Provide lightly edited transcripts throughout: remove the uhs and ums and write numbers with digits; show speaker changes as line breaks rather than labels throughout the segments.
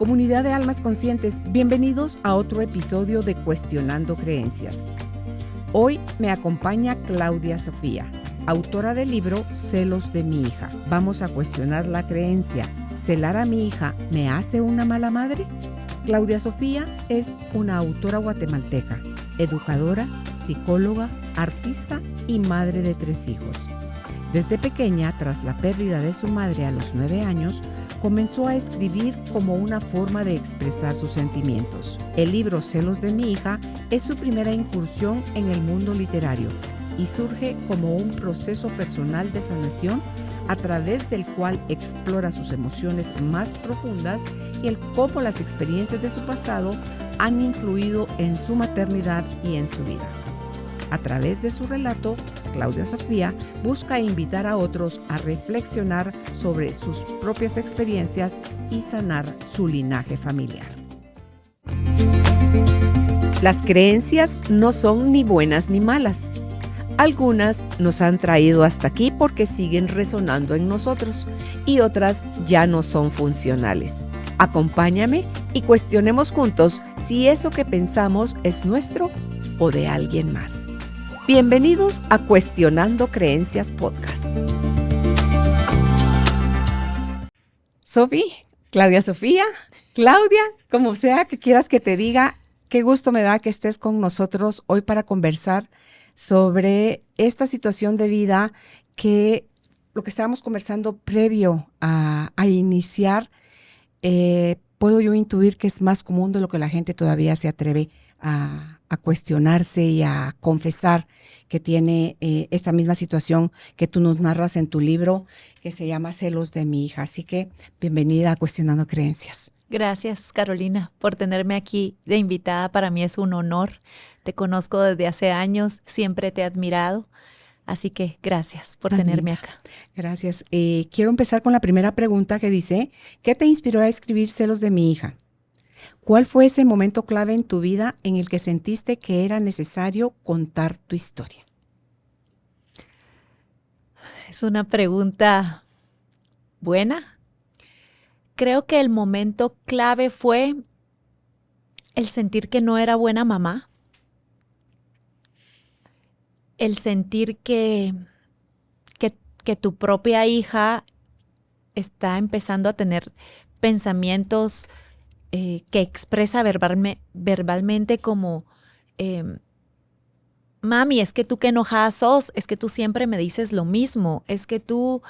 Comunidad de almas conscientes, bienvenidos a otro episodio de Cuestionando Creencias. Hoy me acompaña Claudia Sofía, autora del libro Celos de mi hija. Vamos a cuestionar la creencia: ¿celar a mi hija me hace una mala madre? Claudia Sofía es una autora guatemalteca, educadora, psicóloga, artista y madre de 3 hijos. Desde pequeña, tras la pérdida de su madre a los 9 años, comenzó a escribir como una forma de expresar sus sentimientos. El libro Celos de mi hija es su primera incursión en el mundo literario y surge como un proceso personal de sanación a través del cual explora sus emociones más profundas y el cómo las experiencias de su pasado han influido en su maternidad y en su vida. A través de su relato, Claudia Sofía busca invitar a otros a reflexionar sobre sus propias experiencias y sanar su linaje familiar. Las creencias no son ni buenas ni malas. Algunas nos han traído hasta aquí porque siguen resonando en nosotros y otras ya no son funcionales. Acompáñame y cuestionemos juntos si eso que pensamos es nuestro o de alguien más. Bienvenidos a Cuestionando Creencias Podcast. Sofi, Claudia Sofía, Claudia, como sea que quieras que te diga, qué gusto me da que estés con nosotros hoy para conversar sobre esta situación de vida que lo que estábamos conversando previo a iniciar, puedo yo intuir que es más común de lo que la gente todavía se atreve a cuestionarse y a confesar que tiene esta misma situación que tú nos narras en tu libro, que se llama Celos de mi hija. Así que bienvenida a Cuestionando Creencias.
Gracias, Carolina, por tenerme aquí de invitada. Para mí es un honor. Te conozco desde hace años, siempre te he admirado. Así que gracias por tenerme acá.
Gracias. Quiero empezar con la primera pregunta que dice: ¿qué te inspiró a escribir Celos de mi hija? ¿Cuál fue ese momento clave en tu vida en el que sentiste que era necesario contar tu historia?
Es una pregunta buena. Creo que el momento clave fue el sentir que no era buena mamá. El sentir que tu propia hija está empezando a tener pensamientos que expresa verbalmente como mami, es que tú qué enojada sos, es que tú siempre me dices lo mismo, es que tú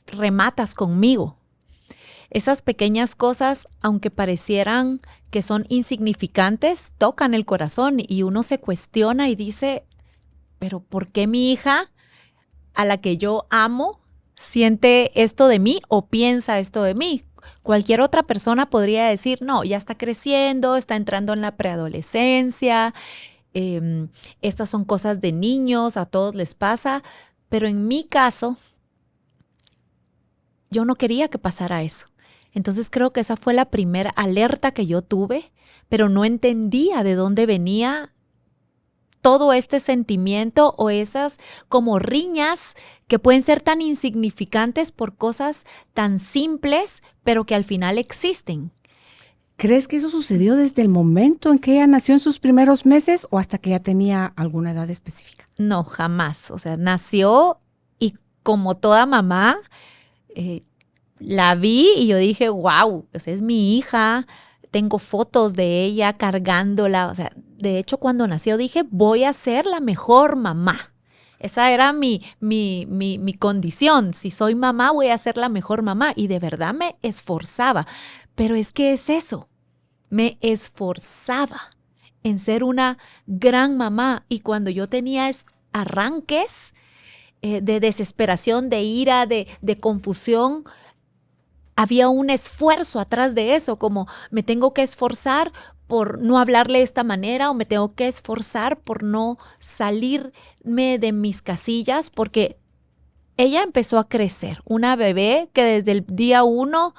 rematas conmigo. Esas pequeñas cosas, aunque parecieran que son insignificantes, tocan el corazón y uno se cuestiona y dice, pero ¿por qué mi hija, a la que yo amo, siente esto de mí o piensa esto de mí? Cualquier otra persona podría decir, no, ya está creciendo, está entrando en la preadolescencia, estas son cosas de niños, a todos les pasa, pero en mi caso, yo no quería que pasara eso. Entonces creo que esa fue la primera alerta que yo tuve, pero no entendía de dónde venía todo este sentimiento o esas como riñas que pueden ser tan insignificantes por cosas tan simples, pero que al final existen.
¿Crees que eso sucedió desde el momento en que ella nació en sus primeros meses o hasta que ya tenía alguna edad específica?
No, jamás. O sea, nació y como toda mamá, la vi y yo dije, wow, esa es mi hija. Tengo fotos de ella cargándola. O sea, de hecho, cuando nació dije, voy a ser la mejor mamá. Esa era mi condición. Si soy mamá, voy a ser la mejor mamá. Y de verdad me esforzaba. Pero es que es eso. Me esforzaba en ser una gran mamá. Y cuando yo tenía arranques de desesperación, de ira, de confusión, había un esfuerzo atrás de eso, como me tengo que esforzar por no hablarle de esta manera o me tengo que esforzar por no salirme de mis casillas, porque ella empezó a crecer, una bebé que desde el día 1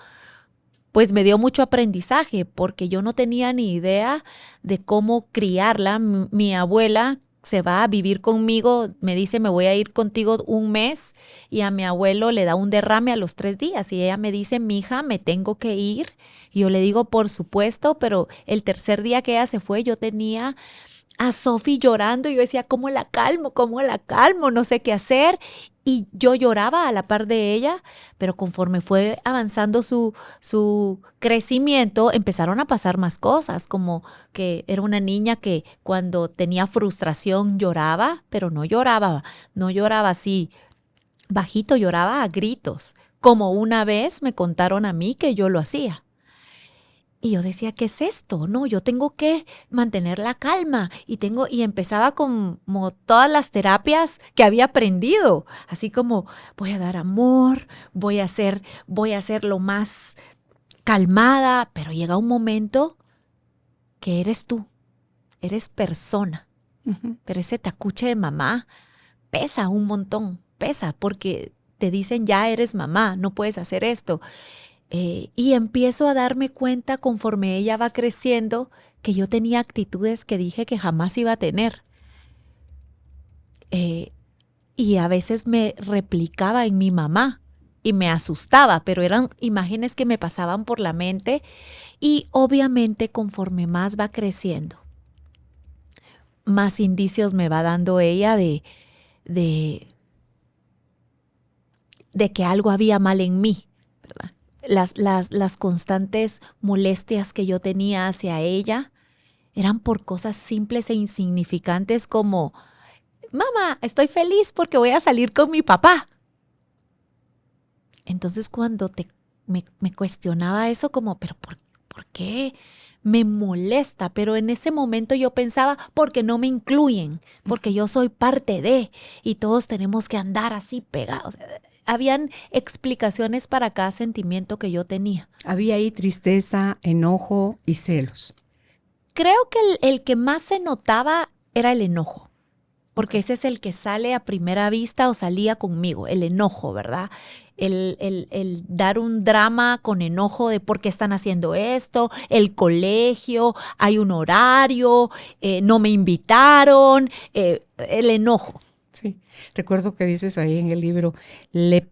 pues me dio mucho aprendizaje porque yo no tenía ni idea de cómo criarla. Mi abuela, se va a vivir conmigo, me dice, me voy a ir contigo un mes, y a mi abuelo le da un derrame a los 3 días y ella me dice, mija, me tengo que ir. Y yo le digo, por supuesto, pero el tercer día que ella se fue, yo tenía a Sofi llorando y yo decía, ¿cómo la calmo? ¿Cómo la calmo? No sé qué hacer. Y yo lloraba a la par de ella, pero conforme fue avanzando su crecimiento, empezaron a pasar más cosas, como que era una niña que cuando tenía frustración lloraba, pero no lloraba así bajito, lloraba a gritos, como una vez me contaron a mí que yo lo hacía. Y yo decía, ¿qué es esto? No, yo tengo que mantener la calma y empezaba como todas las terapias que había aprendido, así como voy a dar amor, voy a ser lo más calmada, pero llega un momento que eres tú, eres persona, pero ese tacuche de mamá pesa un montón, pesa porque te dicen ya eres mamá, no puedes hacer esto. Y empiezo a darme cuenta conforme ella va creciendo que yo tenía actitudes que dije que jamás iba a tener. Y a veces me replicaba en mi mamá y me asustaba, pero eran imágenes que me pasaban por la mente y obviamente conforme más va creciendo, más indicios me va dando ella de que algo había mal en mí, ¿verdad? Las constantes molestias que yo tenía hacia ella eran por cosas simples e insignificantes como, mamá, estoy feliz porque voy a salir con mi papá. Entonces cuando me cuestionaba eso como, pero ¿por qué me molesta? Pero en ese momento yo pensaba, porque no me incluyen, porque yo soy parte de, y todos tenemos que andar así pegados. Habían explicaciones para cada sentimiento que yo tenía.
Había ahí tristeza, enojo y celos.
Creo que el que más se notaba era el enojo, porque ese es el que sale a primera vista o salía conmigo, el enojo, ¿verdad? El dar un drama con enojo de por qué están haciendo esto, el colegio, hay un horario, no me invitaron, el enojo.
Sí, recuerdo que dices ahí en el libro, le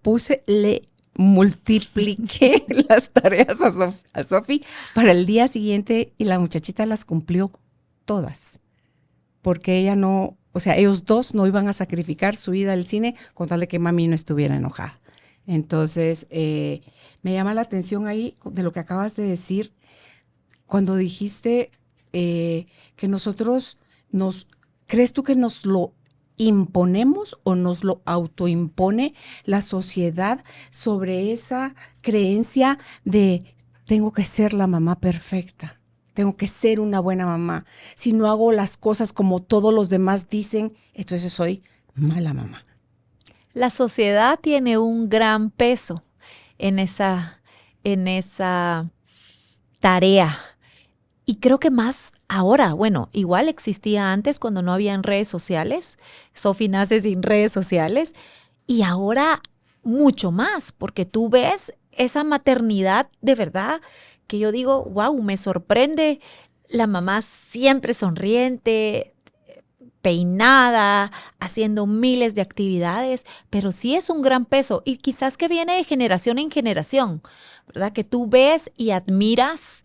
multipliqué las tareas a Sofi para el día siguiente y la muchachita las cumplió todas, porque ella no, o sea, ellos dos no iban a sacrificar su ida al cine con tal de que mami no estuviera enojada. Entonces, me llama la atención ahí de lo que acabas de decir, cuando dijiste que nosotros ¿crees tú que nos lo imponemos o nos lo autoimpone la sociedad sobre esa creencia de tengo que ser la mamá perfecta, tengo que ser una buena mamá? Si no hago las cosas como todos los demás dicen, entonces soy mala mamá.
La sociedad tiene un gran peso en esa tarea. Y creo que más ahora, bueno, igual existía antes cuando no habían redes sociales. Sofi nace sin redes sociales. Y ahora mucho más, porque tú ves esa maternidad de verdad que yo digo, wow, me sorprende. La mamá siempre sonriente, peinada, haciendo miles de actividades, pero sí es un gran peso y quizás que viene de generación en generación, ¿verdad? Que tú ves y admiras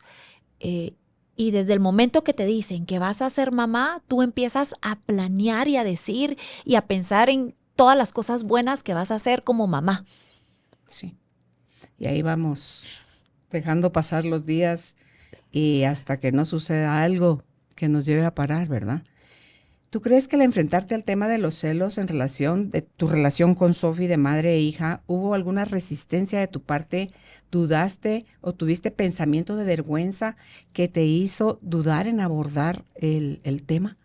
y desde el momento que te dicen que vas a ser mamá, tú empiezas a planear y a decir y a pensar en todas las cosas buenas que vas a hacer como mamá.
Sí, y ahí vamos dejando pasar los días y hasta que no suceda algo que nos lleve a parar, ¿verdad? ¿Tú crees que al enfrentarte al tema de los celos en relación de tu relación con Sofi de madre e hija, hubo alguna resistencia de tu parte? ¿Dudaste o tuviste pensamiento de vergüenza que te hizo dudar en abordar el tema?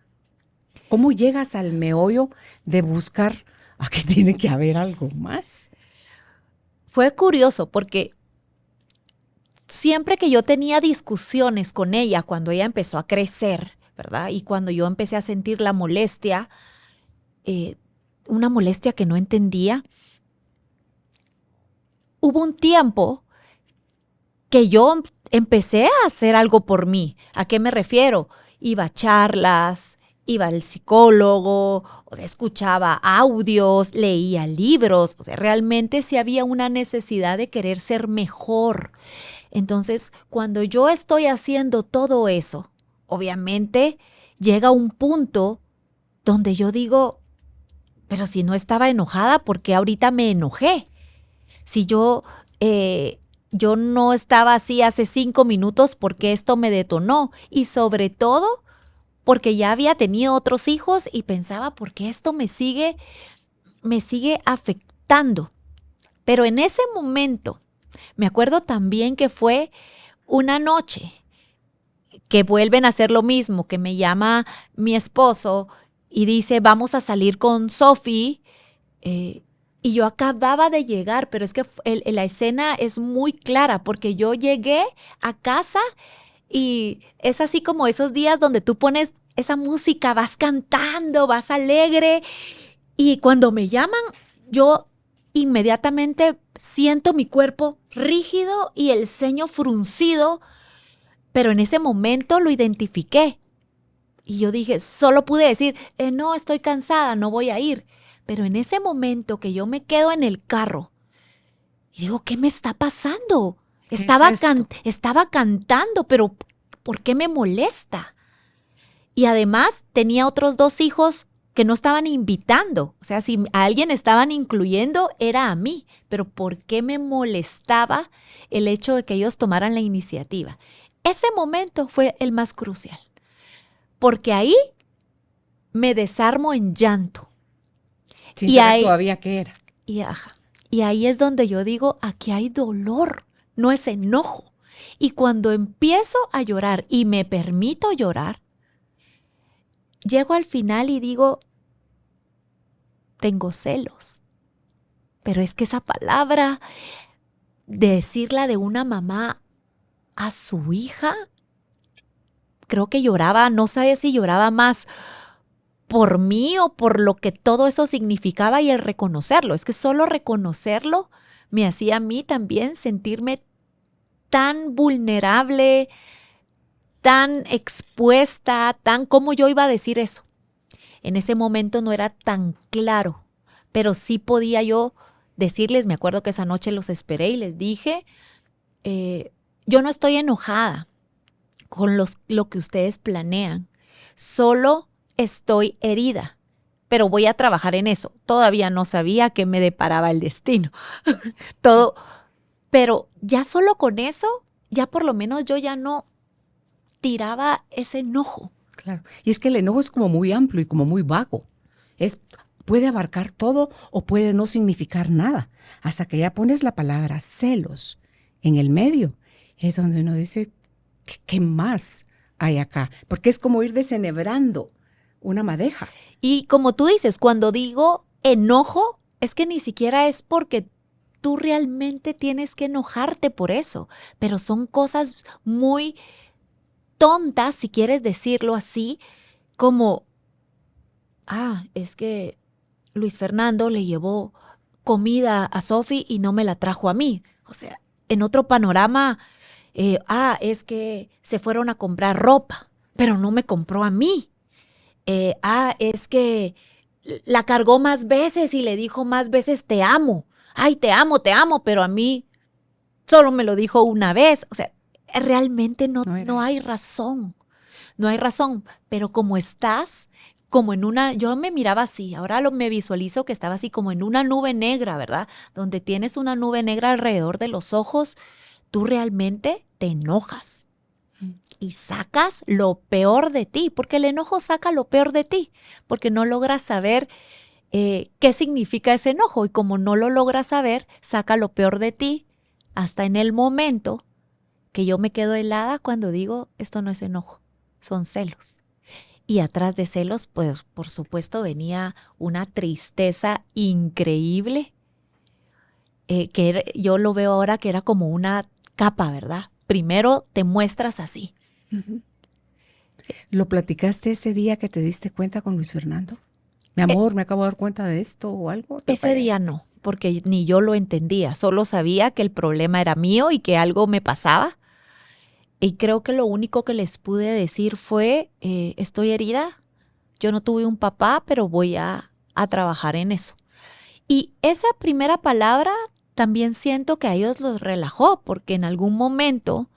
¿Cómo llegas al meollo de buscar a que tiene que haber algo más?
Fue curioso porque siempre que yo tenía discusiones con ella cuando ella empezó a crecer, ¿verdad? Y cuando yo empecé a sentir la molestia, una molestia que no entendía, hubo un tiempo que yo empecé a hacer algo por mí. ¿A qué me refiero? Iba a charlas, iba al psicólogo, o sea, escuchaba audios, leía libros, o sea, realmente sí había una necesidad de querer ser mejor. Entonces, cuando yo estoy haciendo todo eso, obviamente llega un punto donde yo digo, pero si no estaba enojada, ¿por qué ahorita me enojé? Si yo no estaba así hace 5 minutos, ¿por qué esto me detonó? Y sobre todo, porque ya había tenido otros hijos y pensaba, ¿por qué esto me sigue afectando? Pero en ese momento, me acuerdo también que fue una noche que vuelven a hacer lo mismo, que me llama mi esposo y dice, vamos a salir con Sophie. Y yo acababa de llegar, pero es que la escena es muy clara porque yo llegué a casa y es así como esos días donde tú pones esa música, vas cantando, vas alegre y cuando me llaman, yo inmediatamente siento mi cuerpo rígido y el ceño fruncido, pero en ese momento lo identifiqué. Y yo dije, solo pude decir, no, estoy cansada, no voy a ir. Pero en ese momento que yo me quedo en el carro y digo, ¿qué me está pasando?
¿Qué es esto?
Estaba cantando, pero ¿por qué me molesta? Y además tenía otros 2 hijos que no estaban invitando. O sea, si a alguien estaban incluyendo, era a mí. Pero ¿por qué me molestaba el hecho de que ellos tomaran la iniciativa? Ese momento fue el más crucial. Porque ahí me desarmo en llanto.
Sin
Y
saber
ahí,
todavía qué era.
y ahí es donde yo digo, aquí hay dolor, no es enojo. Y cuando empiezo a llorar y me permito llorar, llego al final y digo, tengo celos. Pero es que esa palabra, decirla de una mamá a su hija, creo que lloraba, no sabía si lloraba más por mí o por lo que todo eso significaba y el reconocerlo. Es que solo reconocerlo me hacía a mí también sentirme tan vulnerable, tan expuesta, tan como yo iba a decir eso. En ese momento no era tan claro, pero sí podía yo decirles, me acuerdo que esa noche los esperé y les dije, yo no estoy enojada con lo que ustedes planean, solo estoy herida, pero voy a trabajar en eso. Todavía no sabía qué me deparaba el destino. Todo, pero ya solo con eso, ya por lo menos yo ya no tiraba ese enojo.
Claro. Y es que el enojo es como muy amplio y como muy vago. Puede abarcar todo o puede no significar nada. Hasta que ya pones la palabra celos en el medio, es donde uno dice, ¿qué más hay acá? Porque es como ir desenhebrando una madeja.
Y como tú dices, cuando digo enojo, es que ni siquiera es porque tú realmente tienes que enojarte por eso, pero son cosas muy tontas, si quieres decirlo así, como, es que Luis Fernando le llevó comida a Sophie y no me la trajo a mí. O sea, en otro panorama, es que se fueron a comprar ropa, pero no me compró a mí. Es que la cargó más veces y le dijo más veces te amo. Ay, te amo, pero a mí solo me lo dijo una vez. O sea, realmente no hay razón. No hay razón, pero como estás, como en una, yo me miraba así, ahora me visualizo que estaba así como en una nube negra, ¿verdad? Donde tienes una nube negra alrededor de los ojos, tú realmente te enojas y sacas lo peor de ti, porque el enojo saca lo peor de ti, porque no logras saber qué significa ese enojo y como no lo logras saber, saca lo peor de ti hasta en el momento que yo me quedo helada cuando digo, esto no es enojo, son celos. Y atrás de celos, pues por supuesto venía una tristeza increíble, yo lo veo ahora que era como una capa, ¿verdad? Primero te muestras así.
Uh-huh. ¿Lo platicaste ese día que te diste cuenta con Luis Fernando? Mi amor, me acabo de dar cuenta de esto o algo.
Ese día no, porque ni yo lo entendía, solo sabía que el problema era mío y que algo me pasaba. Y creo que lo único que les pude decir fue, estoy herida, yo no tuve un papá, pero voy a trabajar en eso. Y esa primera palabra también siento que a ellos los relajó, porque en algún momento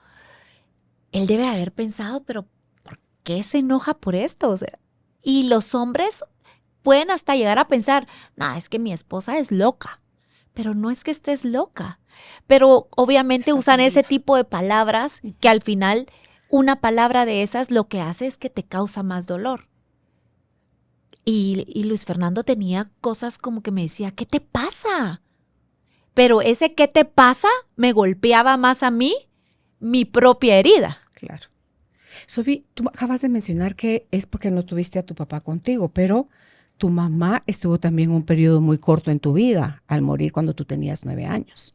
él debe haber pensado, pero ¿por qué se enoja por esto? O sea, y los hombres pueden hasta llegar a pensar, no, es que mi esposa es loca, pero no es que estés loca. Pero obviamente usan ese tipo de palabras que al final una palabra de esas lo que hace es que te causa más dolor. Y Luis Fernando tenía cosas como que me decía, ¿qué te pasa? Pero ese ¿qué te pasa? Me golpeaba más a mí mi propia herida.
Claro. Sofía, tú acabas de mencionar que es porque no tuviste a tu papá contigo, pero tu mamá estuvo también un periodo muy corto en tu vida al morir cuando tú tenías 9 años.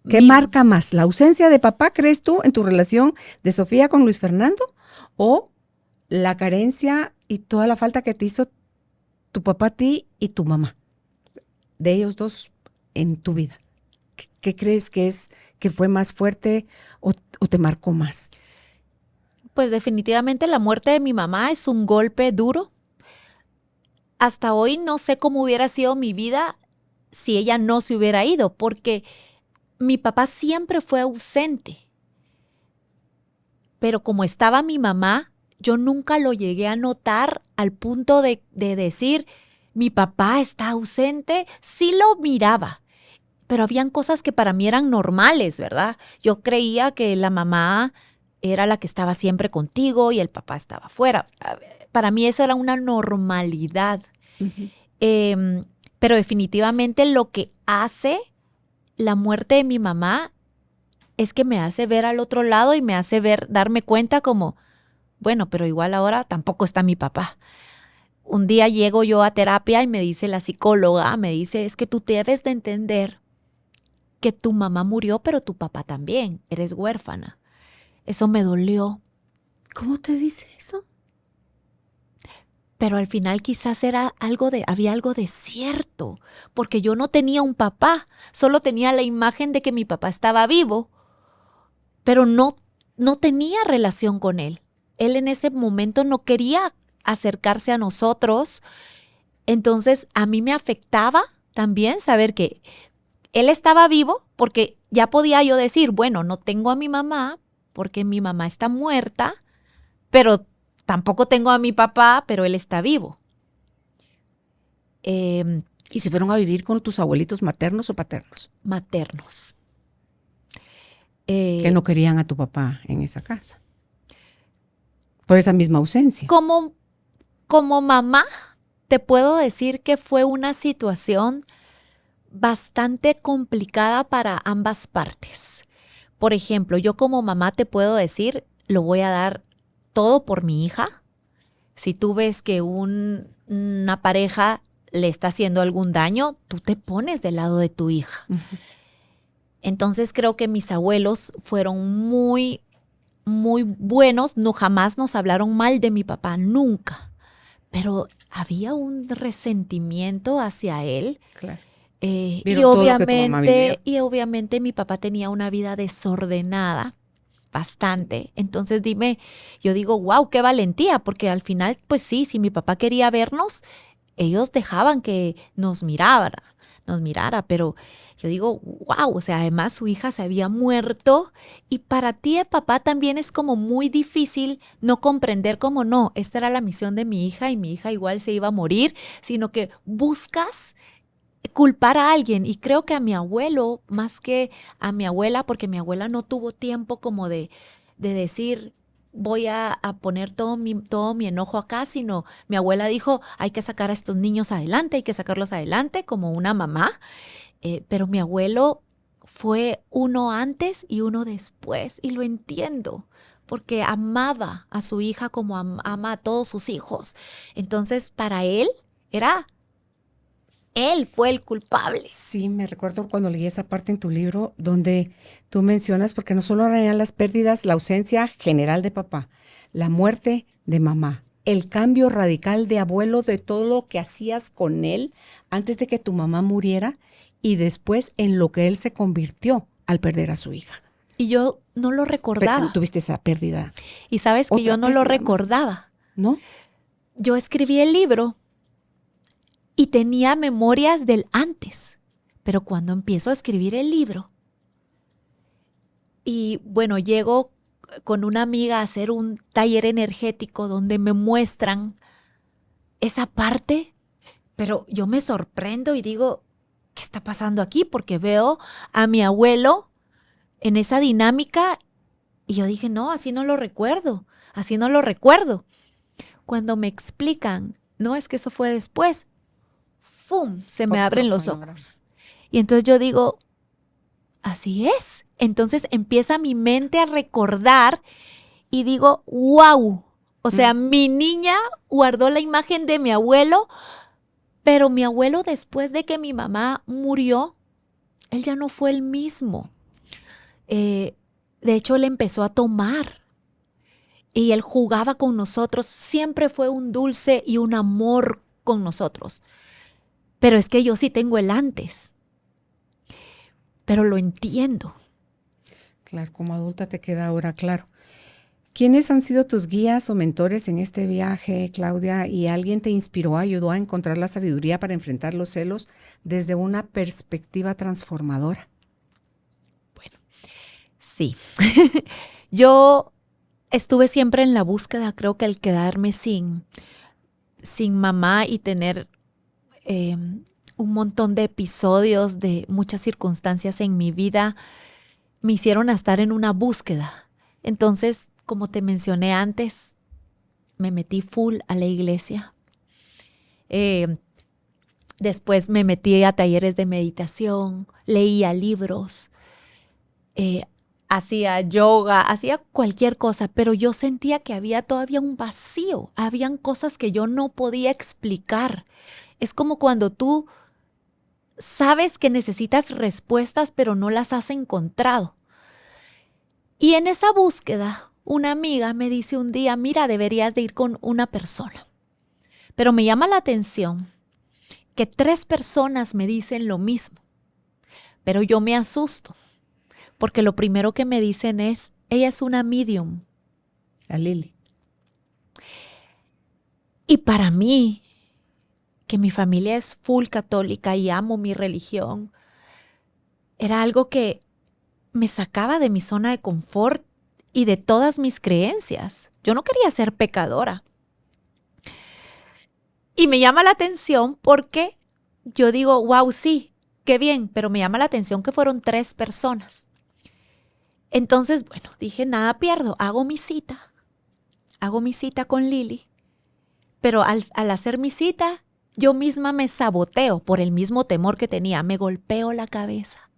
¿Qué marca más? ¿La ausencia de papá, crees tú, en tu relación de Sofía con Luis Fernando? ¿O la carencia y toda la falta que te hizo tu papá a ti y tu mamá? De ellos dos en tu vida. ¿Qué crees que fue más fuerte o te marcó más?
Pues definitivamente la muerte de mi mamá es un golpe duro. Hasta hoy no sé cómo hubiera sido mi vida si ella no se hubiera ido, porque mi papá siempre fue ausente. Pero como estaba mi mamá, yo nunca lo llegué a notar al punto de decir, mi papá está ausente. Sí lo miraba, pero habían cosas que para mí eran normales, ¿verdad? Yo creía que la mamá era la que estaba siempre contigo y el papá estaba afuera. Para mí eso era una normalidad. Uh-huh. Pero definitivamente lo que hace la muerte de mi mamá es que me hace ver al otro lado y me hace darme cuenta como, bueno, pero igual ahora tampoco está mi papá. Un día llego yo a terapia y me dice la psicóloga, me dice, es que tú debes de entender que tu mamá murió, pero tu papá también, eres huérfana. Eso me dolió.
¿Cómo te dice eso?
Pero al final quizás había algo de cierto, porque yo no tenía un papá, solo tenía la imagen de que mi papá estaba vivo, pero no tenía relación con él. Él en ese momento no quería acercarse a nosotros, entonces a mí me afectaba también saber que él estaba vivo, porque ya podía yo decir, bueno, no tengo a mi mamá porque mi mamá está muerta, pero tampoco tengo a mi papá, pero él está vivo.
¿Y se fueron a vivir con tus abuelitos maternos o paternos?
Maternos.
Que no querían a tu papá en esa casa. Por esa misma ausencia.
Como mamá, te puedo decir que fue una situación bastante complicada para ambas partes. Por ejemplo, yo como mamá te puedo decir, lo voy a dar todo por mi hija. Si tú ves que una pareja le está haciendo algún daño, tú te pones del lado de tu hija. Uh-huh. Entonces creo que mis abuelos fueron muy, muy buenos. No, jamás nos hablaron mal de mi papá, nunca. Pero había un resentimiento hacia él.
Claro.
Y obviamente mi papá tenía una vida desordenada, bastante. Entonces yo digo, wow, qué valentía, porque al final, pues sí, si mi papá quería vernos, ellos dejaban que nos mirara, pero yo digo, wow, o sea, además su hija se había muerto y para ti, papá, también es como muy difícil no comprender cómo no, esta era la misión de mi hija y mi hija igual se iba a morir, sino que buscas culpar a alguien. Y creo que a mi abuelo, más que a mi abuela, porque mi abuela no tuvo tiempo como de decir, voy a poner todo mi enojo acá, sino mi abuela dijo, hay que sacar a estos niños adelante, hay que sacarlos adelante como una mamá. Pero mi abuelo fue uno antes y uno después, y lo entiendo, porque amaba a su hija como ama a todos sus hijos. Entonces, para él él fue el culpable.
Sí, me recuerdo cuando leí esa parte en tu libro donde tú mencionas, porque no solo eran las pérdidas, la ausencia general de papá, la muerte de mamá, el cambio radical de abuelo, de todo lo que hacías con él antes de que tu mamá muriera y después en lo que él se convirtió al perder a su hija.
Y yo no lo recordaba.
Tuviste esa pérdida.
Y sabes que yo no lo recordaba.
¿No?
yo escribí el libro y tenía memorias del antes, pero cuando empiezo a escribir el libro, y bueno, llego con una amiga a hacer un taller energético donde me muestran esa parte, pero yo me sorprendo y digo, ¿qué está pasando aquí? Porque veo a mi abuelo en esa dinámica y yo dije, no, así no lo recuerdo, así no lo recuerdo. Cuando me explican, no, es que eso fue después, ¡fum!, se me abren los ojos. Y entonces yo digo, así es. Entonces empieza mi mente a recordar y digo, wow. O sea, mi niña guardó la imagen de mi abuelo, pero mi abuelo, después de que mi mamá murió, él ya no fue el mismo. De hecho, él empezó a tomar y él jugaba con nosotros. Siempre fue un dulce y un amor con nosotros. Pero es que yo sí tengo el antes. Pero lo entiendo.
Claro, como adulta te queda ahora claro. ¿Quiénes han sido tus guías o mentores en este viaje, Claudia? ¿Y alguien te inspiró, ayudó a encontrar la sabiduría para enfrentar los celos desde una perspectiva transformadora?
Bueno, sí. Yo estuve siempre en la búsqueda, creo que el quedarme sin mamá y tener un montón de episodios de muchas circunstancias en mi vida me hicieron estar en una búsqueda. Entonces, como te mencioné antes, me metí full a la iglesia. Después me metí a talleres de meditación, leía libros, hacía yoga, hacía cualquier cosa, pero yo sentía que había todavía un vacío, habían cosas que yo no podía explicar. Es como cuando tú sabes que necesitas respuestas, pero no las has encontrado. Y en esa búsqueda, una amiga me dice un día, mira, deberías de ir con una persona. Pero me llama la atención que 3 personas me dicen lo mismo. Pero yo me asusto, porque lo primero que me dicen es, ella es una medium.
La Lili.
Y para mí, que mi familia es full católica y amo mi religión, era algo que me sacaba de mi zona de confort y de todas mis creencias. Yo no quería ser pecadora. Y me llama la atención porque yo digo, wow, sí, qué bien, pero me llama la atención que fueron 3 personas. Entonces, bueno, dije, nada pierdo, hago mi cita con Lili, pero al hacer mi cita, yo misma me saboteo por el mismo temor que tenía, me golpeo la cabeza.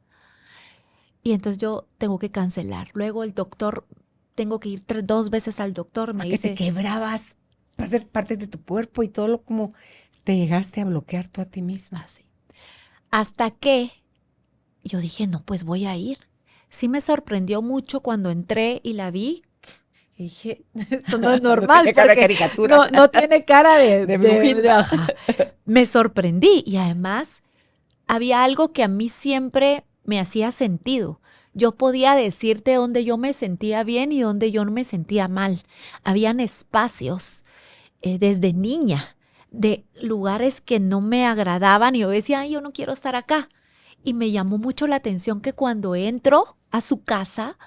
Y entonces yo tengo que cancelar. Luego el doctor, tengo que ir 2 veces al doctor. Me dice,
que te quebrabas para ser parte de tu cuerpo y todo lo como te llegaste a bloquear tú a ti misma.
Así. Hasta que yo dije, no, pues voy a ir. Sí me sorprendió mucho cuando entré y la vi. Y dije, esto no es normal.
No tiene cara de caricatura.
No tiene cara de
brujita.
Me sorprendí y además había algo que a mí siempre me hacía sentido. Yo podía decirte dónde yo me sentía bien y dónde yo no me sentía mal. Habían espacios desde niña de lugares que no me agradaban y yo decía, ay, yo no quiero estar acá. Y me llamó mucho la atención que cuando entro a su casa,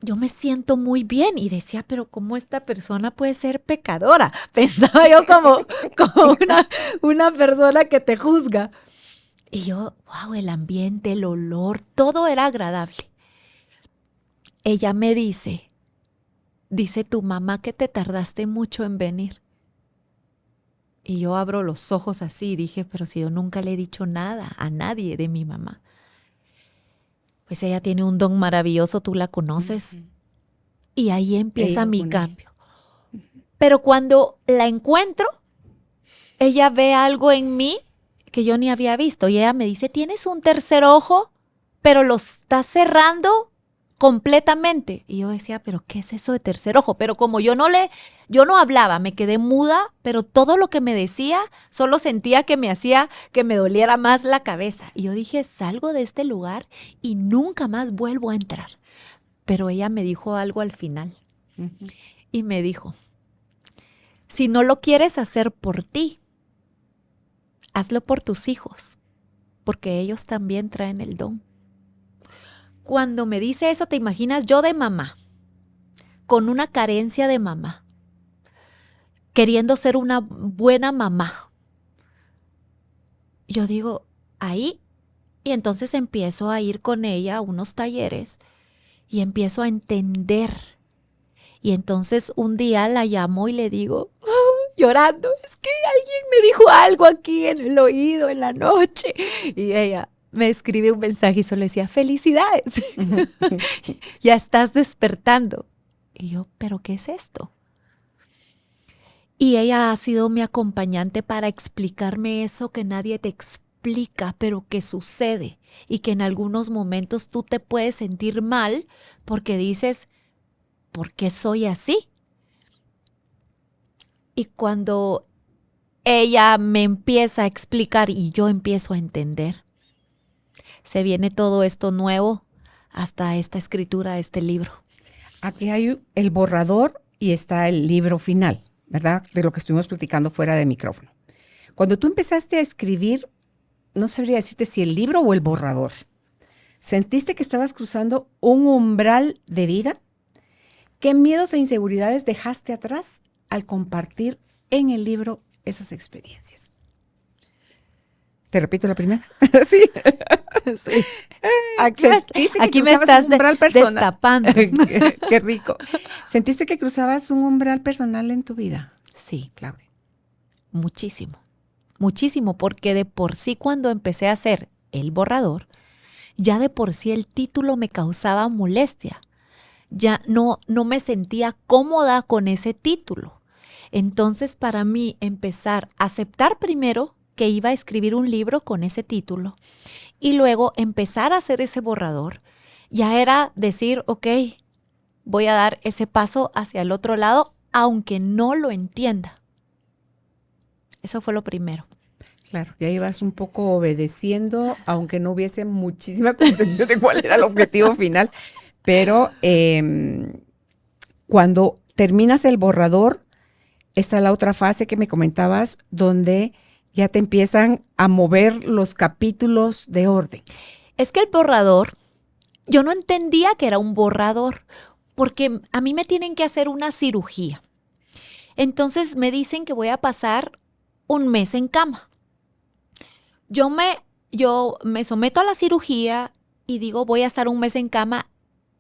yo me siento muy bien y decía, pero ¿cómo esta persona puede ser pecadora? Pensaba yo como una persona que te juzga. Y yo, wow, el ambiente, el olor, todo era agradable. Ella me dice tu mamá que te tardaste mucho en venir. Y yo abro los ojos así y dije, pero si yo nunca le he dicho nada a nadie de mi mamá. Pues ella tiene un don maravilloso, tú la conoces. Y ahí empieza mi cambio. Pero cuando la encuentro, ella ve algo en mí que yo ni había visto. Y ella me dice, tienes un tercer ojo, pero lo estás cerrando completamente. Y yo decía, pero ¿qué es eso de tercer ojo? Pero como yo no hablaba, me quedé muda, pero todo lo que me decía, solo sentía que me hacía que me doliera más la cabeza. Y yo dije, salgo de este lugar y nunca más vuelvo a entrar. Pero ella me dijo algo al final. Y me dijo, Si no lo quieres hacer por ti, hazlo por tus hijos, porque ellos también traen el don. Cuando me dice eso, te imaginas yo de mamá, con una carencia de mamá, queriendo ser una buena mamá. Yo digo, ahí, y entonces empiezo a ir con ella a unos talleres y empiezo a entender. Y entonces un día la llamo y le digo, llorando, es que alguien me dijo algo aquí en el oído en la noche. Y ella me escribe un mensaje y solo decía, felicidades, ya estás despertando. Y yo, ¿pero qué es esto? Y ella ha sido mi acompañante para explicarme eso que nadie te explica, pero que sucede y que en algunos momentos tú te puedes sentir mal porque dices, ¿por qué soy así? Y cuando ella me empieza a explicar y yo empiezo a entender, se viene todo esto nuevo hasta esta escritura de este libro.
Aquí hay el borrador y está el libro final, ¿verdad? De lo que estuvimos platicando fuera de micrófono. Cuando tú empezaste a escribir, no sabría decirte si el libro o el borrador. ¿Sentiste que estabas cruzando un umbral de vida? ¿Qué miedos e inseguridades dejaste atrás al compartir en el libro esas experiencias? ¿Te repito la primera? Sí.
Sí. Aquí me estás destapando.
Qué rico. ¿Sentiste que cruzabas un umbral personal en tu vida?
Sí,
Claudia.
muchísimo. Muchísimo, porque de por sí cuando empecé a hacer el borrador, ya de por sí el título me causaba molestia. Ya no me sentía cómoda con ese título. Entonces, para mí, empezar a aceptar primero que iba a escribir un libro con ese título y luego empezar a hacer ese borrador, ya era decir, ok, voy a dar ese paso hacia el otro lado, aunque no lo entienda. Eso fue lo primero.
Claro, ya ibas un poco obedeciendo, aunque no hubiese muchísima comprensión de cuál era el objetivo final. Pero cuando terminas el borrador, está la otra fase que me comentabas, donde ya te empiezan a mover los capítulos de orden.
Es que el borrador, yo no entendía que era un borrador, porque a mí me tienen que hacer una cirugía. Entonces me dicen que voy a pasar un mes en cama. Yo me someto a la cirugía y digo, voy a estar un mes en cama.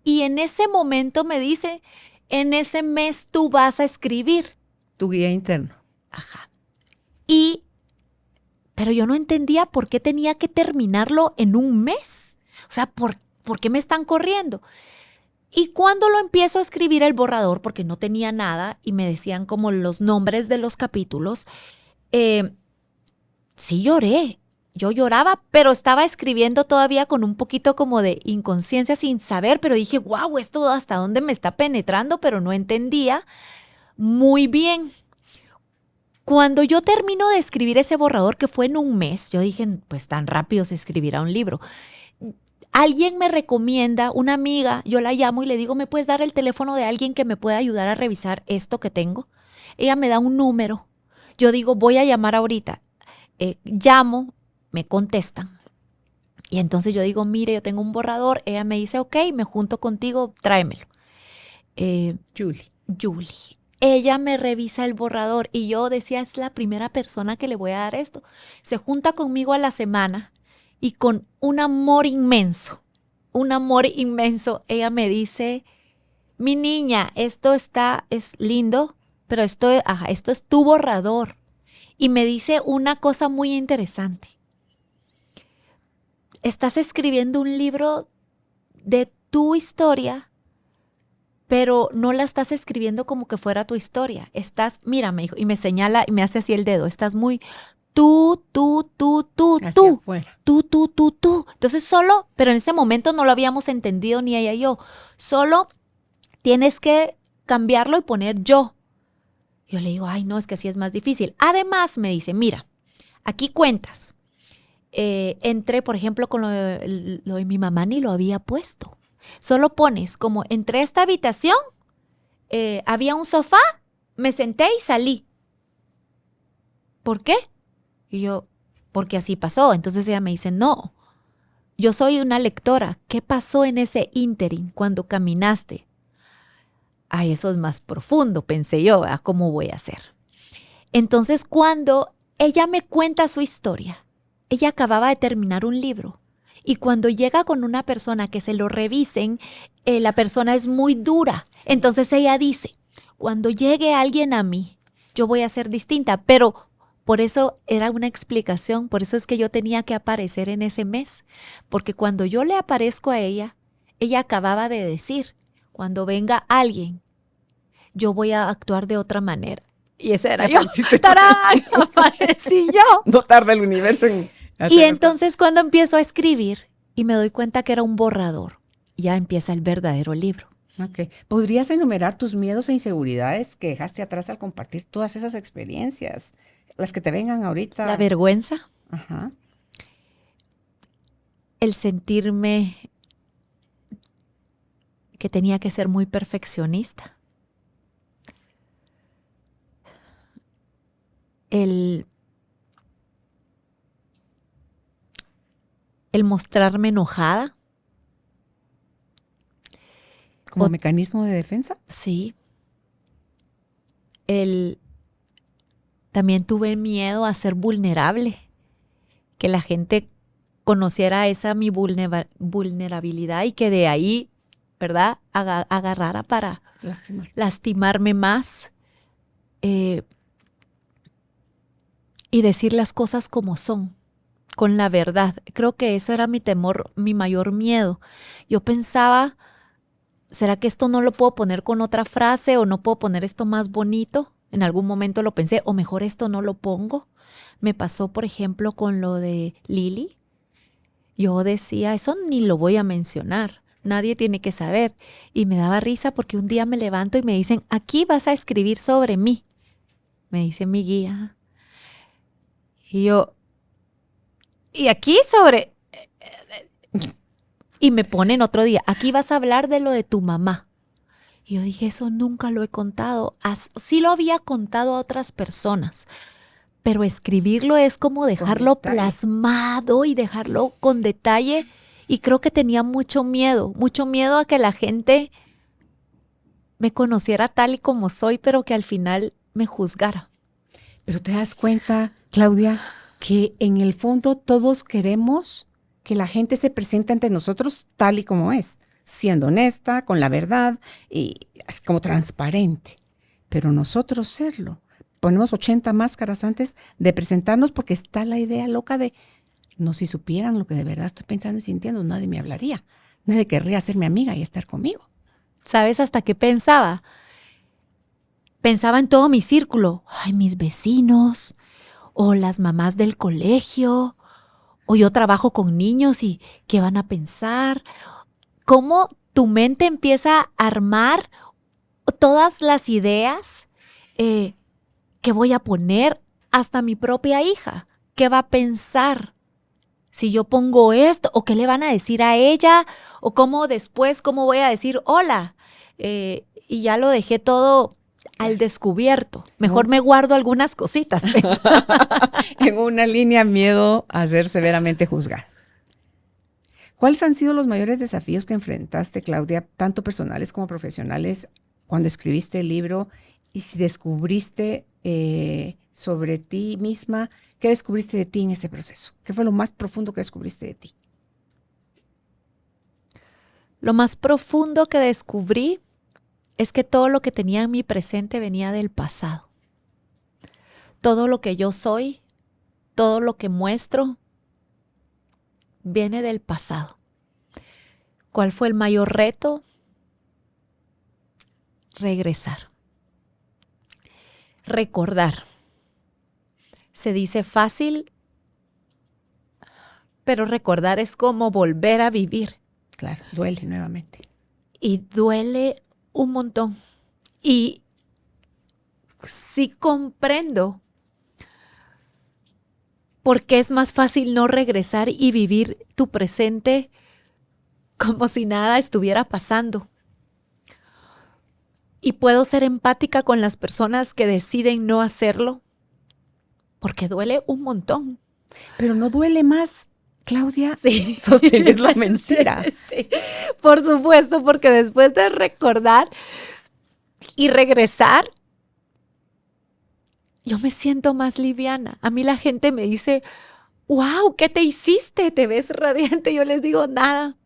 Y en ese momento me dice, en ese mes tú vas a escribir.
Tu guía interno.
Ajá. Pero yo no entendía por qué tenía que terminarlo en un mes. O sea, ¿por qué me están corriendo? Y cuando lo empiezo a escribir el borrador, porque no tenía nada y me decían como los nombres de los capítulos, sí lloré. Yo lloraba, pero estaba escribiendo todavía con un poquito como de inconsciencia sin saber, pero dije, wow, esto hasta dónde me está penetrando, pero no entendía muy bien. Cuando yo termino de escribir ese borrador, que fue en un mes, yo dije, pues tan rápido se escribirá un libro. Alguien me recomienda, una amiga, yo la llamo y le digo, ¿me puedes dar el teléfono de alguien que me pueda ayudar a revisar esto que tengo? Ella me da un número. Yo digo, voy a llamar ahorita. Llamo, me contestan. Y entonces yo digo, mire, yo tengo un borrador. Ella me dice, ok, me junto contigo, tráemelo. Julie. Ella me revisa el borrador y yo decía, es la primera persona que le voy a dar esto. Se junta conmigo a la semana y con un amor inmenso, ella me dice, mi niña, es lindo, pero esto es tu borrador. Y me dice una cosa muy interesante. Estás escribiendo un libro de tu historia, pero no la estás escribiendo como que fuera tu historia. Mira, me dijo, y me señala y me hace así el dedo. Estás muy tú.
Hacia afuera.
Tú. Entonces pero en ese momento no lo habíamos entendido ni ella y yo. Solo tienes que cambiarlo y poner yo. Yo le digo, ay, no, es que así es más difícil. Además, me dice, mira, aquí cuentas. Entré, por ejemplo, con lo de mi mamá, ni lo había puesto. Solo pones como entré a esta habitación, había un sofá, me senté y salí. ¿por qué? Y yo, porque así pasó. Entonces ella me dice, no, yo soy una lectora. ¿Qué pasó en ese ínterin cuando caminaste? Ay, eso es más profundo, pensé yo, ¿verdad? ¿Cómo voy a hacer? Entonces, cuando ella me cuenta su historia, ella acababa de terminar un libro. Y cuando llega con una persona que se lo revisen, la persona es muy dura. Entonces ella dice, cuando llegue alguien a mí, yo voy a ser distinta. Pero por eso era una explicación, por eso es que yo tenía que aparecer en ese mes. Porque cuando yo le aparezco a ella, ella acababa de decir, cuando venga alguien, yo voy a actuar de otra manera. Y esa era yo. ¡Tarán! Aparecí yo.
No tarda el universo en
Y entonces cuando empiezo a escribir y me doy cuenta que era un borrador, ya empieza el verdadero libro.
Ok. ¿Podrías enumerar tus miedos e inseguridades que dejaste atrás al compartir todas esas experiencias? Las que te vengan ahorita.
La vergüenza,
Ajá.
el sentirme que tenía que ser muy perfeccionista, el mostrarme enojada.
¿Como mecanismo de defensa?
Sí. También tuve miedo a ser vulnerable, que la gente conociera esa mi vulnerabilidad y que de ahí, ¿verdad?, agarrara para lastimarme más y decir las cosas como son, con la verdad. Creo que eso era mi temor, mi mayor miedo. Yo pensaba, ¿será que esto no lo puedo poner con otra frase o no puedo poner esto más bonito? En algún momento lo pensé, o mejor esto no lo pongo. Me pasó, por ejemplo, con lo de Lili. Yo decía, eso ni lo voy a mencionar, nadie tiene que saber. Y me daba risa porque un día me levanto y me dicen, aquí vas a escribir sobre mí. Me dice mi guía. Y yo, ¿y aquí sobre? Y me ponen otro día, aquí vas a hablar de lo de tu mamá. Y yo dije, eso nunca lo he contado. Sí lo había contado a otras personas, pero escribirlo es como dejarlo plasmado y dejarlo con detalle. Y creo que tenía mucho miedo a que la gente me conociera tal y como soy, pero que al final me juzgara.
Pero te das cuenta, Claudia, que en el fondo todos queremos que la gente se presente ante nosotros tal y como es, siendo honesta, con la verdad y como transparente. Pero nosotros serlo. Ponemos 80 máscaras antes de presentarnos porque está la idea loca de, no, si supieran lo que de verdad estoy pensando y sintiendo, nadie me hablaría. Nadie querría ser mi amiga y estar conmigo.
¿Sabes hasta qué pensaba? Pensaba en todo mi círculo. Ay, mis vecinos, o las mamás del colegio, o yo trabajo con niños y ¿qué van a pensar? ¿Cómo tu mente empieza a armar todas las ideas que voy a poner? Hasta mi propia hija, ¿qué va a pensar si yo pongo esto? ¿O qué le van a decir a ella? ¿O cómo después, cómo voy a decir hola? Y ya lo dejé todo al descubierto. Mejor me guardo algunas cositas.
En una línea, miedo a ser severamente juzgada. ¿Cuáles han sido los mayores desafíos que enfrentaste, Claudia, tanto personales como profesionales, cuando escribiste el libro? Y si descubriste sobre ti misma, ¿qué descubriste de ti en ese proceso? ¿Qué fue lo más profundo que descubriste de ti?
Lo más profundo que descubrí es que todo lo que tenía en mi presente venía del pasado. Todo lo que yo soy, todo lo que muestro, viene del pasado. ¿Cuál fue el mayor reto? Regresar. Recordar. Se dice fácil, pero recordar es como volver a vivir.
Claro, duele nuevamente.
Y duele un montón. Y sí comprendo por qué es más fácil no regresar y vivir tu presente como si nada estuviera pasando. Y puedo ser empática con las personas que deciden no hacerlo, porque duele un montón.
Pero no duele más, Claudia,
Sí.
sostener la mentira.
Sí, por supuesto, porque después de recordar y regresar, yo me siento más liviana. A mí la gente me dice, wow, ¿qué te hiciste? ¿Te ves radiante? Yo les digo, nada.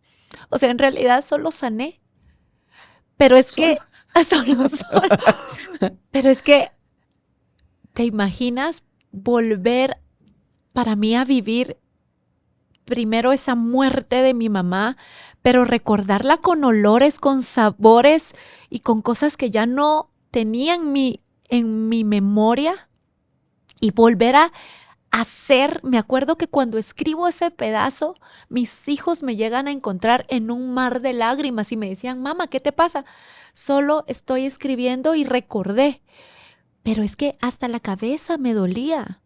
O sea, en realidad solo sané. Pero es que, solo. Pero es que, ¿te imaginas volver para mí a vivir primero esa muerte de mi mamá, pero recordarla con olores, con sabores y con cosas que ya no tenía en mi memoria y volver a hacer? Me acuerdo que cuando escribo ese pedazo, mis hijos me llegan a encontrar en un mar de lágrimas y me decían, mamá, ¿qué te pasa? Solo estoy escribiendo y recordé. Pero es que hasta la cabeza me dolía,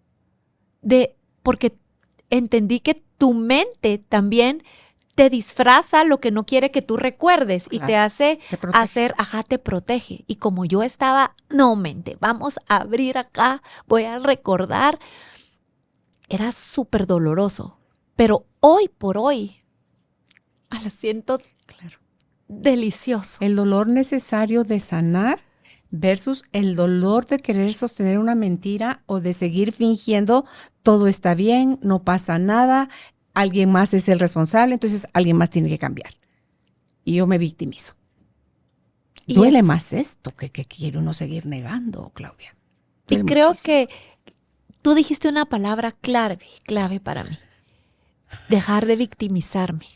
porque entendí que tu mente también te disfraza lo que no quiere que tú recuerdes,
Claro,
y te hace
te protege.
hacer, te protege. Y como yo estaba, no, mente, vamos a abrir acá, voy a recordar, era súper doloroso. Pero hoy por hoy, lo siento
Claro.
delicioso.
El dolor necesario de sanar versus el dolor de querer sostener una mentira o de seguir fingiendo todo está bien, no pasa nada, alguien más es el responsable, entonces alguien más tiene que cambiar. Y yo me victimizo.
Y
Duele más esto que quiere uno seguir negando, Claudia.
Y
Duele
creo
muchísimo.
que tú dijiste una palabra clave para mí. Dejar de victimizarme.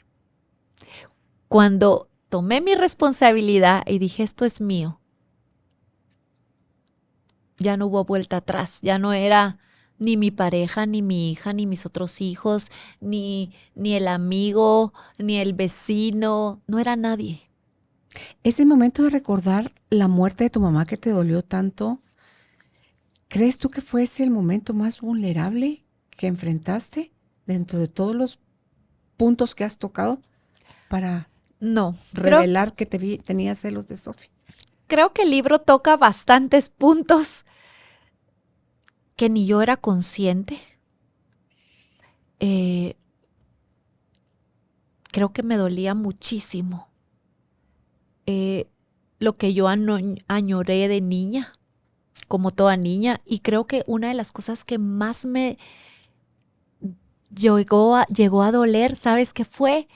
Cuando tomé mi responsabilidad y dije, esto es mío, ya no hubo vuelta atrás. Ya no era ni mi pareja, ni mi hija, ni mis otros hijos, ni el amigo, ni el vecino. No era nadie.
Ese momento de recordar la muerte de tu mamá que te dolió tanto, ¿crees tú que fue ese el momento más vulnerable que enfrentaste dentro de todos los puntos que has tocado para
No,
revelar que tenías celos de Sophie?
creo que el libro toca bastantes puntos que ni yo era consciente. Creo que me dolía muchísimo lo que yo añoré de niña, como toda niña. Y creo que una de las cosas que más me llegó a doler, ¿sabes qué fue?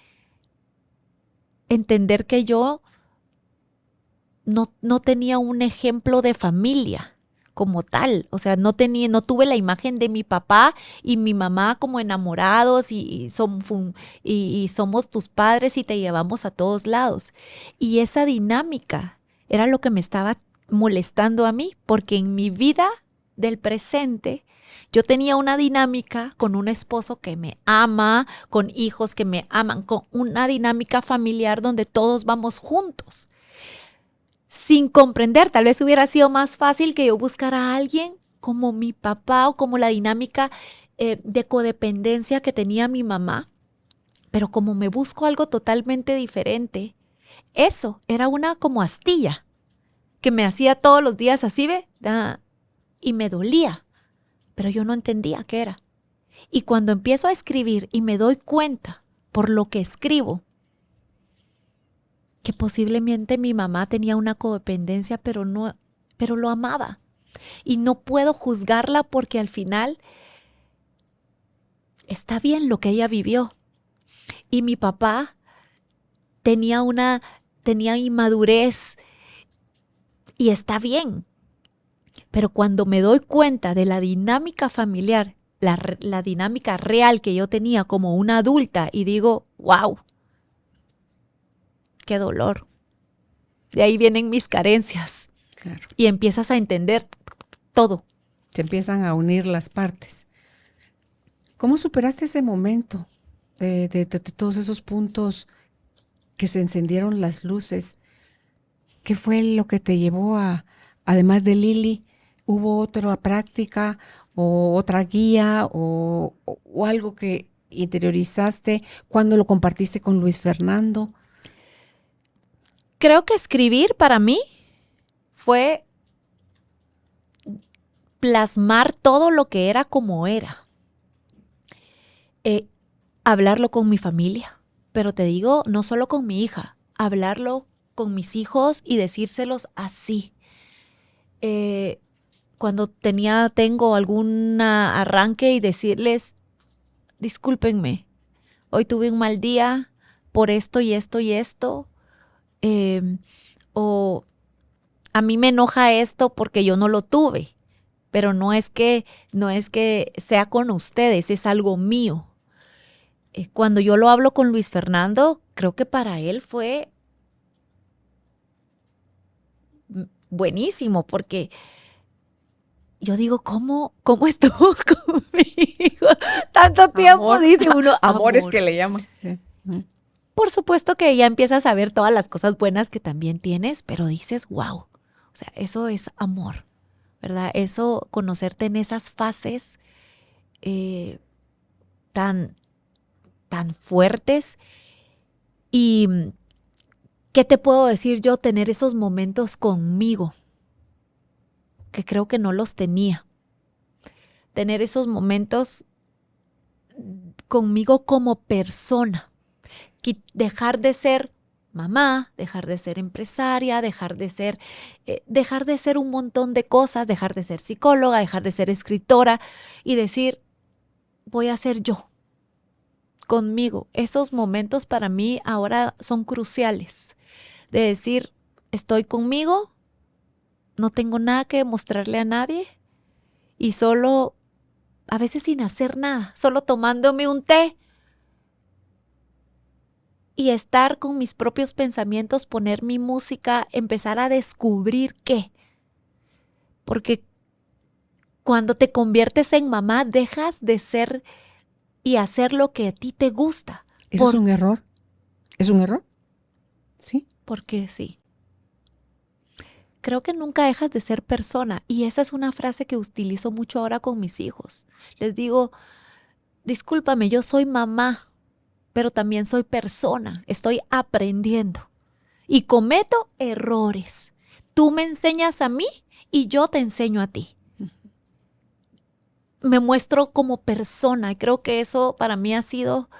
Entender que yo no tenía un ejemplo de familia como tal. O sea, no tuve la imagen de mi papá y mi mamá como enamorados y somos tus padres y te llevamos a todos lados. Y esa dinámica era lo que me estaba molestando a mí, porque en mi vida del presente yo tenía una dinámica con un esposo que me ama, con hijos que me aman, con una dinámica familiar donde todos vamos juntos. Sin comprender, tal vez hubiera sido más fácil que yo buscara a alguien como mi papá o como la dinámica de codependencia que tenía mi mamá. Pero como me busco algo totalmente diferente, eso era una como astilla que me hacía todos los días así, ¿ve? Y me dolía, pero yo no entendía qué era. Y cuando empiezo a escribir y me doy cuenta por lo que escribo, que posiblemente mi mamá tenía una codependencia, pero lo amaba. Y no puedo juzgarla, porque al final está bien lo que ella vivió. Y mi papá tenía inmadurez y está bien. Pero cuando me doy cuenta de la dinámica familiar, la dinámica real que yo tenía como una adulta, y digo, wow, qué dolor. De ahí vienen mis carencias.
Claro.
Y empiezas a entender todo.
Se empiezan a unir las partes. ¿Cómo superaste ese momento de todos esos puntos que se encendieron las luces? ¿Qué fue lo que te llevó además de Lili, hubo otra práctica o otra guía o algo que interiorizaste cuando lo compartiste con Luis Fernando?
Creo que escribir para mí fue plasmar todo lo que era como era. Hablarlo con mi familia, pero te digo, no solo con mi hija, hablarlo con mis hijos y decírselos así. Cuando tengo algún arranque y decirles, discúlpenme, hoy tuve un mal día por esto y esto y esto, o a mí me enoja esto porque yo no lo tuve, pero no es que sea con ustedes, es algo mío. Cuando yo lo hablo con Luis Fernando, creo que para él fue buenísimo, porque yo digo, ¿cómo estuvo conmigo tanto tiempo?
Amor.
Dice uno,
Amores que le llaman.
Por supuesto que ya empiezas a ver todas las cosas buenas que también tienes, pero dices, wow, o sea, eso es amor, ¿verdad? Eso, conocerte en esas fases tan fuertes. Y, ¿qué te puedo decir yo? Tener esos momentos conmigo, que creo que no los tenía. Tener esos momentos conmigo como persona. Dejar de ser mamá, dejar de ser empresaria, dejar de ser un montón de cosas, dejar de ser psicóloga, dejar de ser escritora y decir, voy a ser yo, conmigo. Esos momentos para mí ahora son cruciales. De decir, estoy conmigo, no tengo nada que mostrarle a nadie y solo, a veces sin hacer nada, solo tomándome un té y estar con mis propios pensamientos, poner mi música, empezar a descubrir qué. Porque cuando te conviertes en mamá, dejas de ser y hacer lo que a ti te gusta.
¿Eso es un error? ¿Es un error? Sí.
Porque sí. Creo que nunca dejas de ser persona. Y esa es una frase que utilizo mucho ahora con mis hijos. Les digo, discúlpame, yo soy mamá, pero también soy persona. Estoy aprendiendo. Y cometo errores. Tú me enseñas a mí y yo te enseño a ti. Me muestro como persona y creo que eso para mí ha sido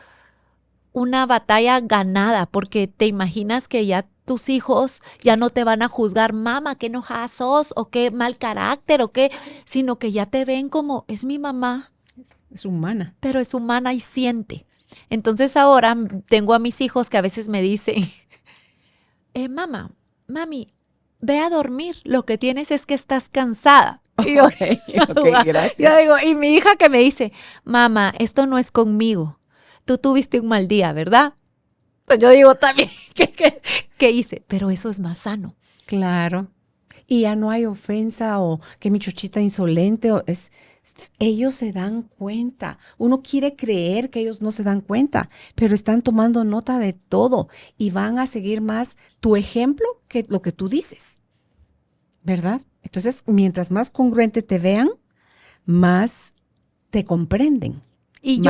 una batalla ganada, porque te imaginas que ya tus hijos ya no te van a juzgar, mamá, qué enojada sos o qué mal carácter o qué, sino que ya te ven como, es mi mamá.
Es humana.
Pero es humana y siente. Entonces ahora tengo a mis hijos que a veces me dicen, mamá, mami, ve a dormir, lo que tienes es que estás cansada. Y yo,
Okay, gracias.
yo digo, y mi hija que me dice, mamá, esto no es conmigo. Tú tuviste un mal día, ¿verdad? Pues yo digo también, ¿qué hice? Pero eso es más sano.
Claro. Y ya no hay ofensa o que mi chuchita insolente. Ellos se dan cuenta. Uno quiere creer que ellos no se dan cuenta, pero están tomando nota de todo y van a seguir más tu ejemplo que lo que tú dices. ¿Verdad? Entonces, mientras más congruente te vean, más te comprenden.
Y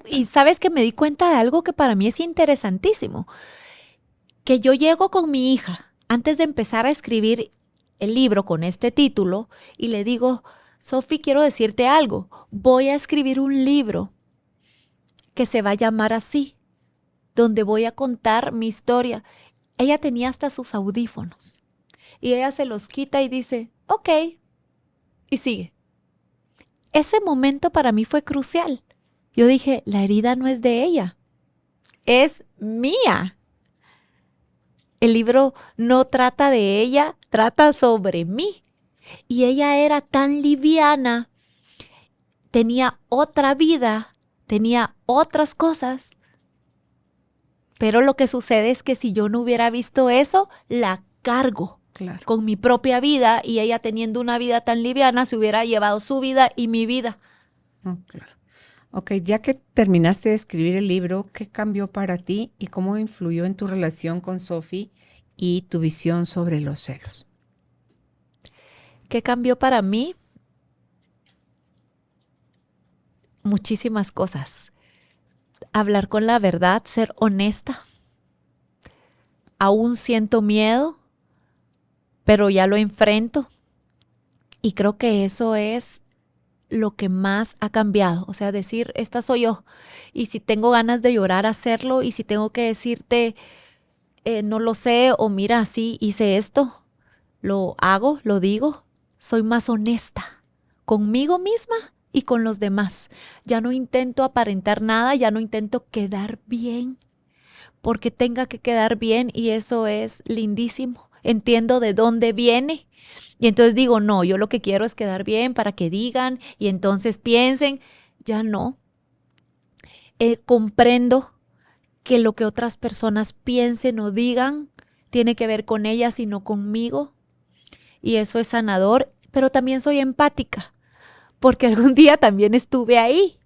y sabes que me di cuenta de algo que para mí es interesantísimo, que yo llego con mi hija antes de empezar a escribir el libro con este título y le digo, Sofi, quiero decirte algo, voy a escribir un libro que se va a llamar así, donde voy a contar mi historia. Ella tenía hasta sus audífonos y ella se los quita y dice, ok, y sigue. Ese momento para mí fue crucial. Yo dije, la herida no es de ella, es mía. El libro no trata de ella, trata sobre mí. Y ella era tan liviana, tenía otra vida, tenía otras cosas. Pero lo que sucede es que si yo no hubiera visto eso, la cargo con mi propia vida y ella teniendo una vida tan liviana se hubiera llevado su vida y mi vida.
Oh, claro. Ok, ya que terminaste de escribir el libro, ¿qué cambió para ti y cómo influyó en tu relación con Sofi y tu visión sobre los celos?
¿Qué cambió para mí? Muchísimas cosas. Hablar con la verdad, ser honesta. Aún siento miedo, pero ya lo enfrento. Y creo que eso es lo que más ha cambiado. O sea, decir, esta soy yo. Y si tengo ganas de llorar, hacerlo. Y si tengo que decirte, no lo sé, o mira, sí, hice esto, lo hago, lo digo. Soy más honesta conmigo misma y con los demás. Ya no intento aparentar nada, ya no intento quedar bien porque tenga que quedar bien, y eso es lindísimo. Entiendo de dónde viene y entonces digo, no, yo lo que quiero es quedar bien para que digan y entonces piensen. Ya no. Comprendo que lo que otras personas piensen o digan tiene que ver con ellas y no conmigo, y eso es sanador, pero también soy empática porque algún día también estuve ahí.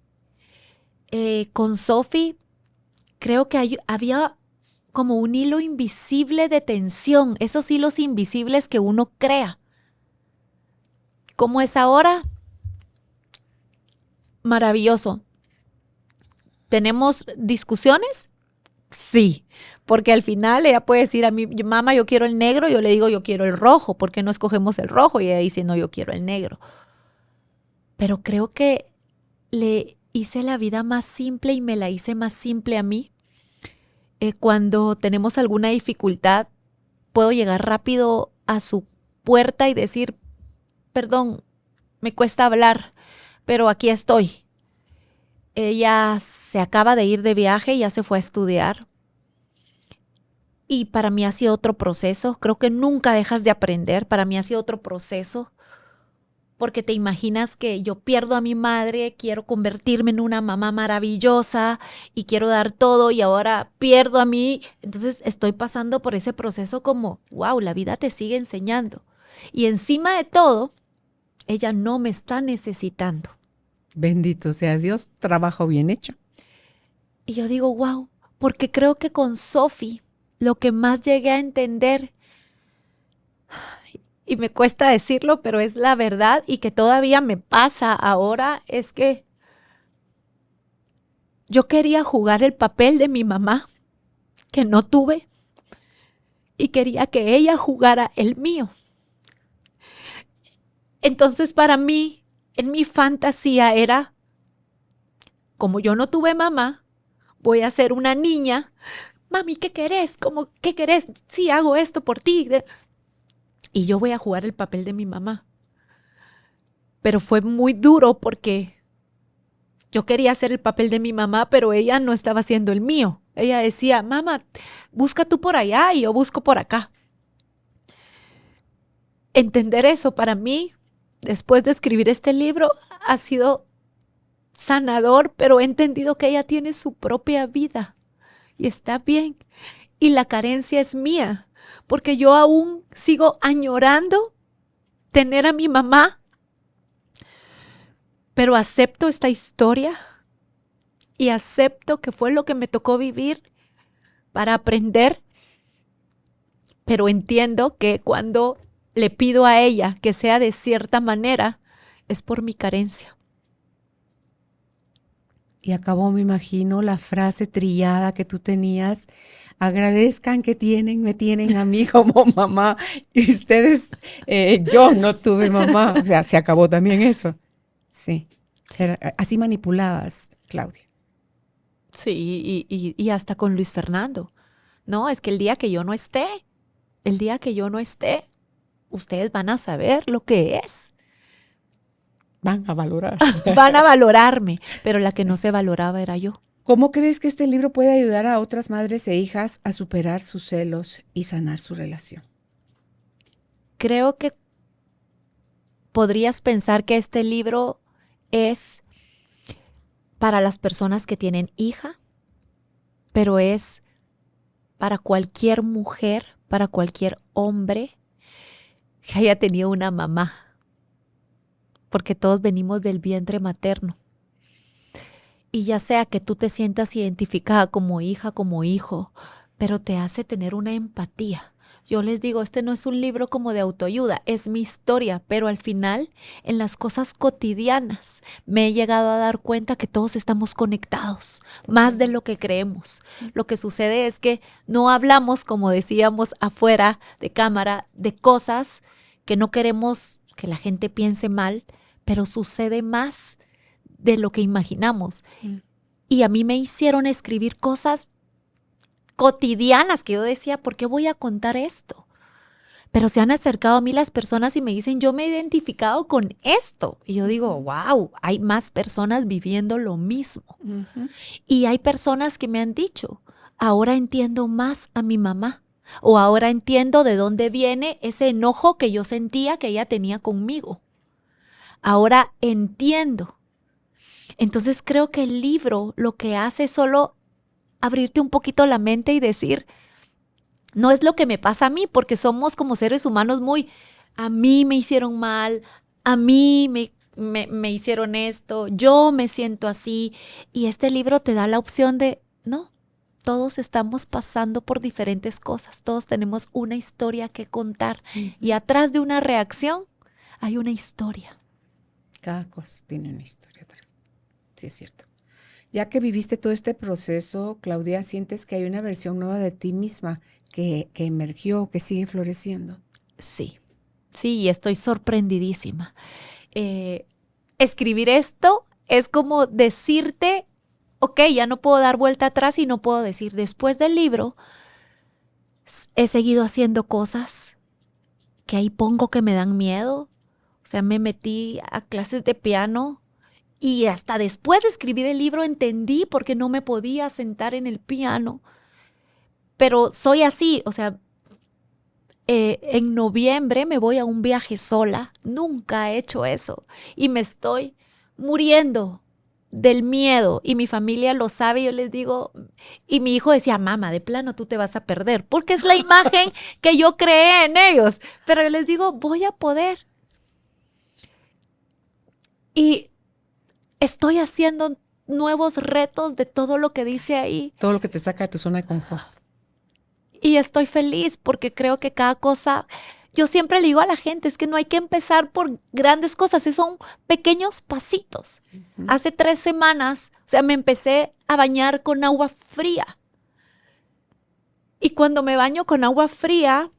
Con Sophie creo que había como un hilo invisible de tensión, esos hilos invisibles que uno crea. ¿Cómo es ahora? Maravilloso. ¿Tenemos discusiones? Sí, porque al final ella puede decir a mí, mamá, yo quiero el negro, yo le digo, yo quiero el rojo, ¿por qué no escogemos el rojo? Y ella dice, no, yo quiero el negro. Pero creo que le hice la vida más simple y me la hice más simple a mí. Cuando tenemos alguna dificultad, puedo llegar rápido a su puerta y decir, perdón, me cuesta hablar, pero aquí estoy. Ella se acaba de ir de viaje, ya se fue a estudiar. Y para mí ha sido otro proceso. Creo que nunca dejas de aprender. Para mí ha sido otro proceso. Porque te imaginas que yo pierdo a mi madre, quiero convertirme en una mamá maravillosa y quiero dar todo y ahora pierdo a mí. Entonces estoy pasando por ese proceso como, wow, la vida te sigue enseñando. Y encima de todo, ella no me está necesitando.
Bendito sea Dios, trabajo bien hecho.
Y yo digo, wow, porque creo que con Sophie lo que más llegué a entender, y me cuesta decirlo, pero es la verdad y que todavía me pasa ahora, es que yo quería jugar el papel de mi mamá, que no tuve, y quería que ella jugara el mío. Entonces para mí, en mi fantasía era, como yo no tuve mamá, voy a ser una niña. Mami, ¿qué querés? ¿Qué querés? Sí, hago esto por ti. Y yo voy a jugar el papel de mi mamá. Pero fue muy duro porque yo quería hacer el papel de mi mamá, pero ella no estaba haciendo el mío. Ella decía, mamá, busca tú por allá y yo busco por acá. Entender eso para mí, después de escribir este libro, ha sido sanador, pero he entendido que ella tiene su propia vida y está bien. Y la carencia es mía, porque yo aún sigo añorando tener a mi mamá, pero acepto esta historia y acepto que fue lo que me tocó vivir para aprender, pero entiendo que cuando le pido a ella que sea de cierta manera, es por mi carencia.
Y acabó, me imagino, la frase trillada que tú tenías: agradezcan que me tienen a mí como mamá, y ustedes, yo no tuve mamá. O sea, se acabó también eso. Sí. Así manipulabas, Claudia.
Sí, y hasta con Luis Fernando. No, es que el día que yo no esté, ustedes van a saber lo que es.
Van a valorar.
Van a valorarme, pero la que no se valoraba era yo.
¿Cómo crees que este libro puede ayudar a otras madres e hijas a superar sus celos y sanar su relación?
Creo que podrías pensar que este libro es para las personas que tienen hija, pero es para cualquier mujer, para cualquier hombre que haya tenido una mamá, porque todos venimos del vientre materno. Y ya sea que tú te sientas identificada como hija, como hijo, pero te hace tener una empatía. Yo les digo, este no es un libro como de autoayuda, es mi historia, pero al final, en las cosas cotidianas, me he llegado a dar cuenta que todos estamos conectados, más de lo que creemos. Lo que sucede es que no hablamos, como decíamos afuera de cámara, de cosas que no queremos que la gente piense mal, pero sucede más de lo que imaginamos. Y a mí me hicieron escribir cosas cotidianas que yo decía, ¿por qué voy a contar esto? Pero se han acercado a mí las personas y me dicen, yo me he identificado con esto. Y yo digo, wow, hay más personas viviendo lo mismo. Y hay personas que me han dicho, ahora entiendo más a mi mamá. O ahora entiendo de dónde viene ese enojo que yo sentía que ella tenía conmigo. Ahora entiendo. Entonces creo que el libro lo que hace es solo abrirte un poquito la mente y decir, no es lo que me pasa a mí, porque somos como seres humanos a mí me hicieron mal, a mí me hicieron esto, yo me siento así. Y este libro te da la opción de, no, todos estamos pasando por diferentes cosas, todos tenemos una historia que contar. Y atrás de una reacción hay una historia.
Cada cosa tiene una historia atrás. Sí, es cierto. Ya que viviste todo este proceso, Claudia, ¿sientes que hay una versión nueva de ti misma que emergió, que sigue floreciendo?
Sí, y estoy sorprendidísima. Escribir esto es como decirte, ok, ya no puedo dar vuelta atrás y no puedo decir, después del libro he seguido haciendo cosas que ahí pongo que me dan miedo. O sea, me metí a clases de piano y hasta después de escribir el libro entendí por qué no me podía sentar en el piano. Pero soy así, o sea, en noviembre me voy a un viaje sola. Nunca he hecho eso y me estoy muriendo del miedo y mi familia lo sabe. Yo les digo, y mi hijo decía, mamá, de plano tú te vas a perder porque es la imagen que yo creé en ellos. Pero yo les digo, voy a poder. Y estoy haciendo nuevos retos de todo lo que dice ahí.
Todo lo que te saca de tu zona de confort.
Y estoy feliz porque creo que cada cosa, yo siempre le digo a la gente, es que no hay que empezar por grandes cosas, son pequeños pasitos. Hace 3 semanas, o sea, me empecé a bañar con agua fría. Y cuando me baño con agua fría,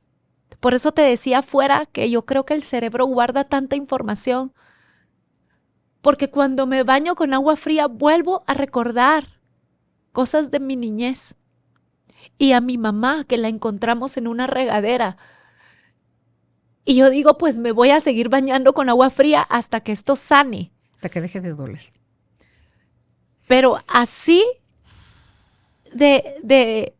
por eso te decía afuera que yo creo que el cerebro guarda tanta información. Porque cuando me baño con agua fría, vuelvo a recordar cosas de mi niñez. Y a mi mamá, que la encontramos en una regadera. Y yo digo, pues me voy a seguir bañando con agua fría hasta que esto sane.
Hasta que deje de doler.
Pero así de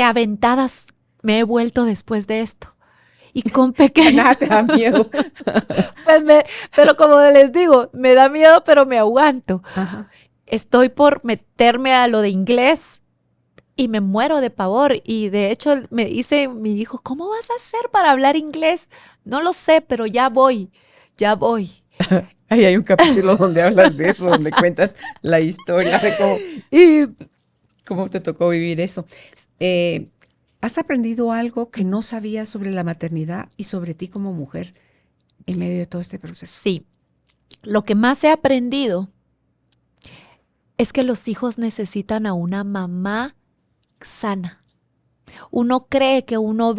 aventadas me he vuelto después de esto. Y con pequeños...
Nada te da miedo.
pero como les digo, me da miedo, pero me aguanto.
Ajá.
Estoy por meterme a lo de inglés. Y me muero de pavor. Y de hecho me dice mi hijo, ¿cómo vas a hacer para hablar inglés? No lo sé, pero ya voy.
Ahí hay un capítulo donde hablas de eso, donde cuentas la historia de cómo te tocó vivir eso. ¿Has aprendido algo que no sabías sobre la maternidad y sobre ti como mujer en medio de todo este proceso?
Sí. Lo que más he aprendido es que los hijos necesitan a una mamá sana. Uno cree que uno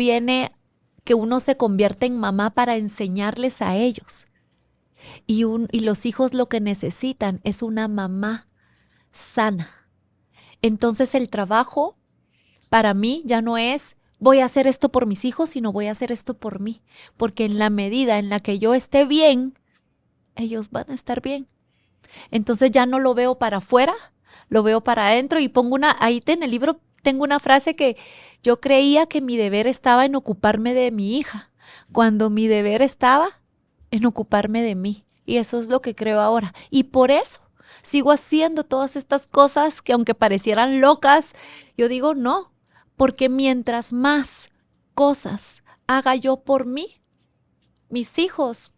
se convierte en mamá para enseñarles a ellos. Y los hijos lo que necesitan es una mamá sana. Entonces el trabajo para mí ya no es voy a hacer esto por mis hijos, sino voy a hacer esto por mí. Porque en la medida en la que yo esté bien, ellos van a estar bien. Entonces ya no lo veo para afuera, lo veo para adentro y ahí en el libro tengo una frase que yo creía que mi deber estaba en ocuparme de mi hija, cuando mi deber estaba en ocuparme de mí. Y eso es lo que creo ahora. Y por eso sigo haciendo todas estas cosas que aunque parecieran locas, yo digo no, porque mientras más cosas haga yo por mí, mis hijos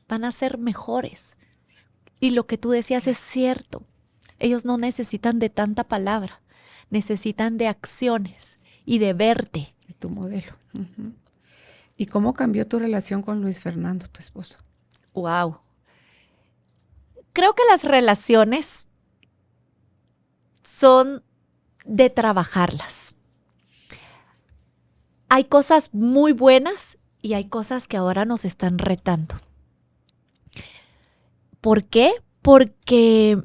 van a ser mejores. Y lo que tú decías es cierto. Ellos no necesitan de tanta palabra. Necesitan de acciones y de verte.
De tu modelo. Uh-huh. ¿Y cómo cambió tu relación con Luis Fernando, tu esposo?
Wow. Creo que las relaciones son de trabajarlas. Hay cosas muy buenas y hay cosas que ahora nos están retando. ¿Por qué? Porque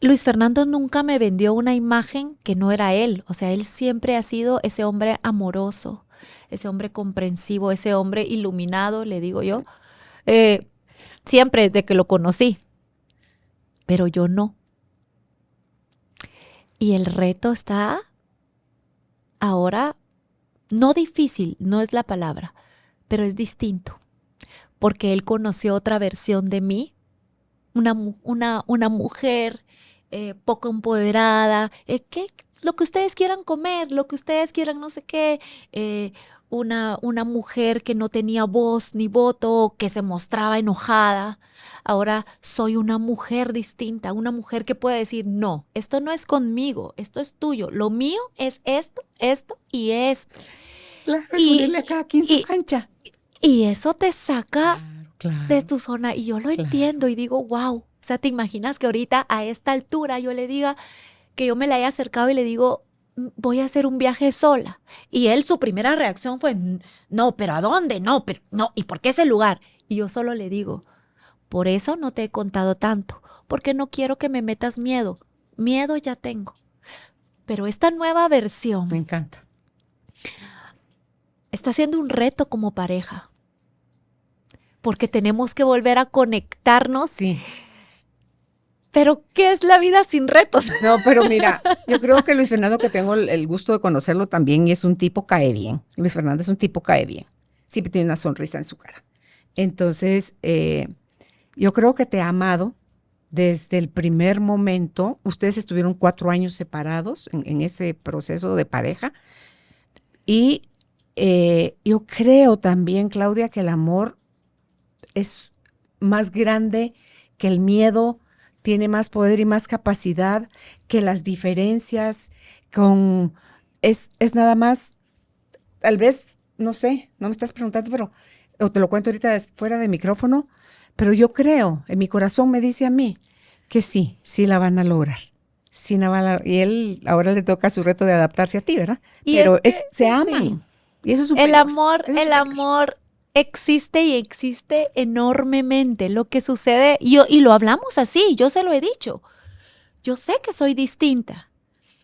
Luis Fernando nunca me vendió una imagen que no era él. O sea, él siempre ha sido ese hombre amoroso, ese hombre comprensivo, ese hombre iluminado, le digo yo. Siempre desde que lo conocí. Pero yo no. Y el reto está ahora, no difícil, no es la palabra, pero es distinto. Porque él conoció otra versión de mí, una mujer poco empoderada, lo que ustedes quieran comer, lo que ustedes quieran no sé qué, una mujer que no tenía voz ni voto, que se mostraba enojada. Ahora soy una mujer distinta, una mujer que puede decir, no, esto no es conmigo, esto es tuyo, lo mío es esto, esto y esto.
Claro, es unirle a cada quien su cancha.
Y eso te saca
claro,
de tu zona. Y yo lo entiendo y digo, wow. O sea, ¿te imaginas que ahorita a esta altura yo le diga que yo me la haya acercado y le digo, voy a hacer un viaje sola? Y él, su primera reacción fue, no, pero ¿a dónde? No, pero no, ¿y por qué ese lugar? Y yo solo le digo, por eso no te he contado tanto, porque no quiero que me metas miedo. Miedo ya tengo. Pero esta nueva versión
me encanta.
Está siendo un reto como pareja. Porque tenemos que volver a conectarnos.
Sí.
Pero, ¿qué es la vida sin retos?
No, pero mira, yo creo que Luis Fernando, que tengo el gusto de conocerlo también, y es un tipo cae bien. Luis Fernando es un tipo cae bien. Siempre tiene una sonrisa en su cara. Entonces, yo creo que te ha amado desde el primer momento. Ustedes estuvieron 4 años separados en ese proceso de pareja. Y yo creo también, Claudia, que el amor es más grande que el miedo, tiene más poder y más capacidad que las diferencias, es nada más, tal vez, no sé, no me estás preguntando, pero o te lo cuento ahorita fuera de micrófono, pero yo creo, en mi corazón me dice a mí que sí la van a lograr. Sí, y él ahora le toca su reto de adaptarse a ti, ¿verdad? Pero se aman.
Sí.
Y eso es
el amor existe y existe enormemente. Lo que sucede, y lo hablamos así, yo se lo he dicho. Yo sé que soy distinta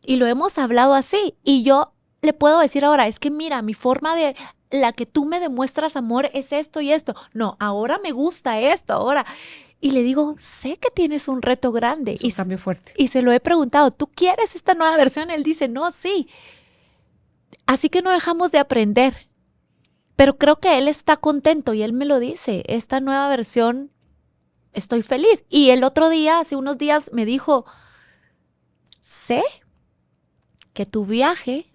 y lo hemos hablado así. Y yo le puedo decir ahora, es que mira, mi forma de la que tú me demuestras amor es esto y esto. No, ahora me gusta esto, ahora. Y le digo, sé que tienes un reto grande.
Es un cambio fuerte.
Y se lo he preguntado, ¿tú quieres esta nueva versión? Él dice, no, sí. Así que no dejamos de aprender. Pero creo que él está contento y él me lo dice, esta nueva versión, estoy feliz. Y el otro día, hace unos días, me dijo, sé que tu viaje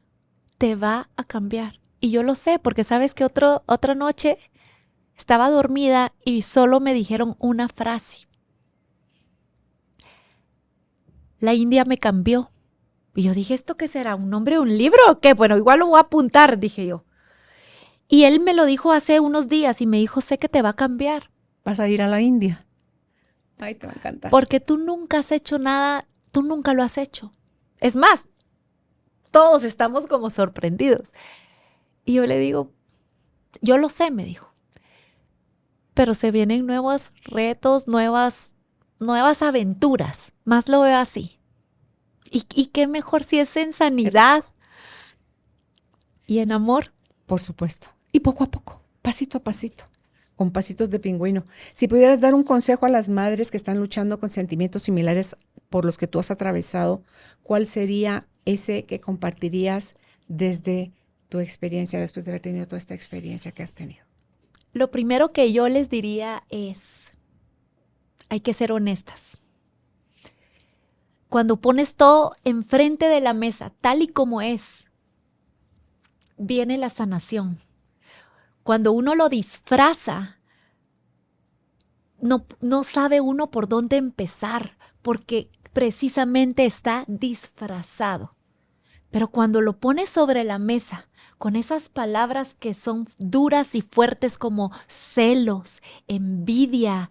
te va a cambiar. Y yo lo sé, porque sabes que otra noche estaba dormida y solo me dijeron una frase. La India me cambió. Y yo dije, ¿esto qué será? ¿Un nombre de un libro o qué? Bueno, igual lo voy a apuntar, dije yo. Y él me lo dijo hace unos días y me dijo, sé que te va a cambiar.
Vas a ir a la India. Ay, te va a encantar.
Porque tú nunca has hecho nada, tú nunca lo has hecho. Es más, todos estamos como sorprendidos. Y yo le digo, yo lo sé, me dijo. Pero se vienen nuevos retos, nuevas aventuras. Más lo veo así. ¿Y qué mejor si es en sanidad y en amor?
Por supuesto. Y poco a poco, pasito a pasito, con pasitos de pingüino. Si pudieras dar un consejo a las madres que están luchando con sentimientos similares por los que tú has atravesado, ¿cuál sería ese que compartirías desde tu experiencia, después de haber tenido toda esta experiencia que has tenido?
Lo primero que yo les diría es, hay que ser honestas. Cuando pones todo enfrente de la mesa, tal y como es, viene la sanación. Cuando uno lo disfraza, no sabe uno por dónde empezar, porque precisamente está disfrazado. Pero cuando lo pones sobre la mesa, con esas palabras que son duras y fuertes como celos, envidia,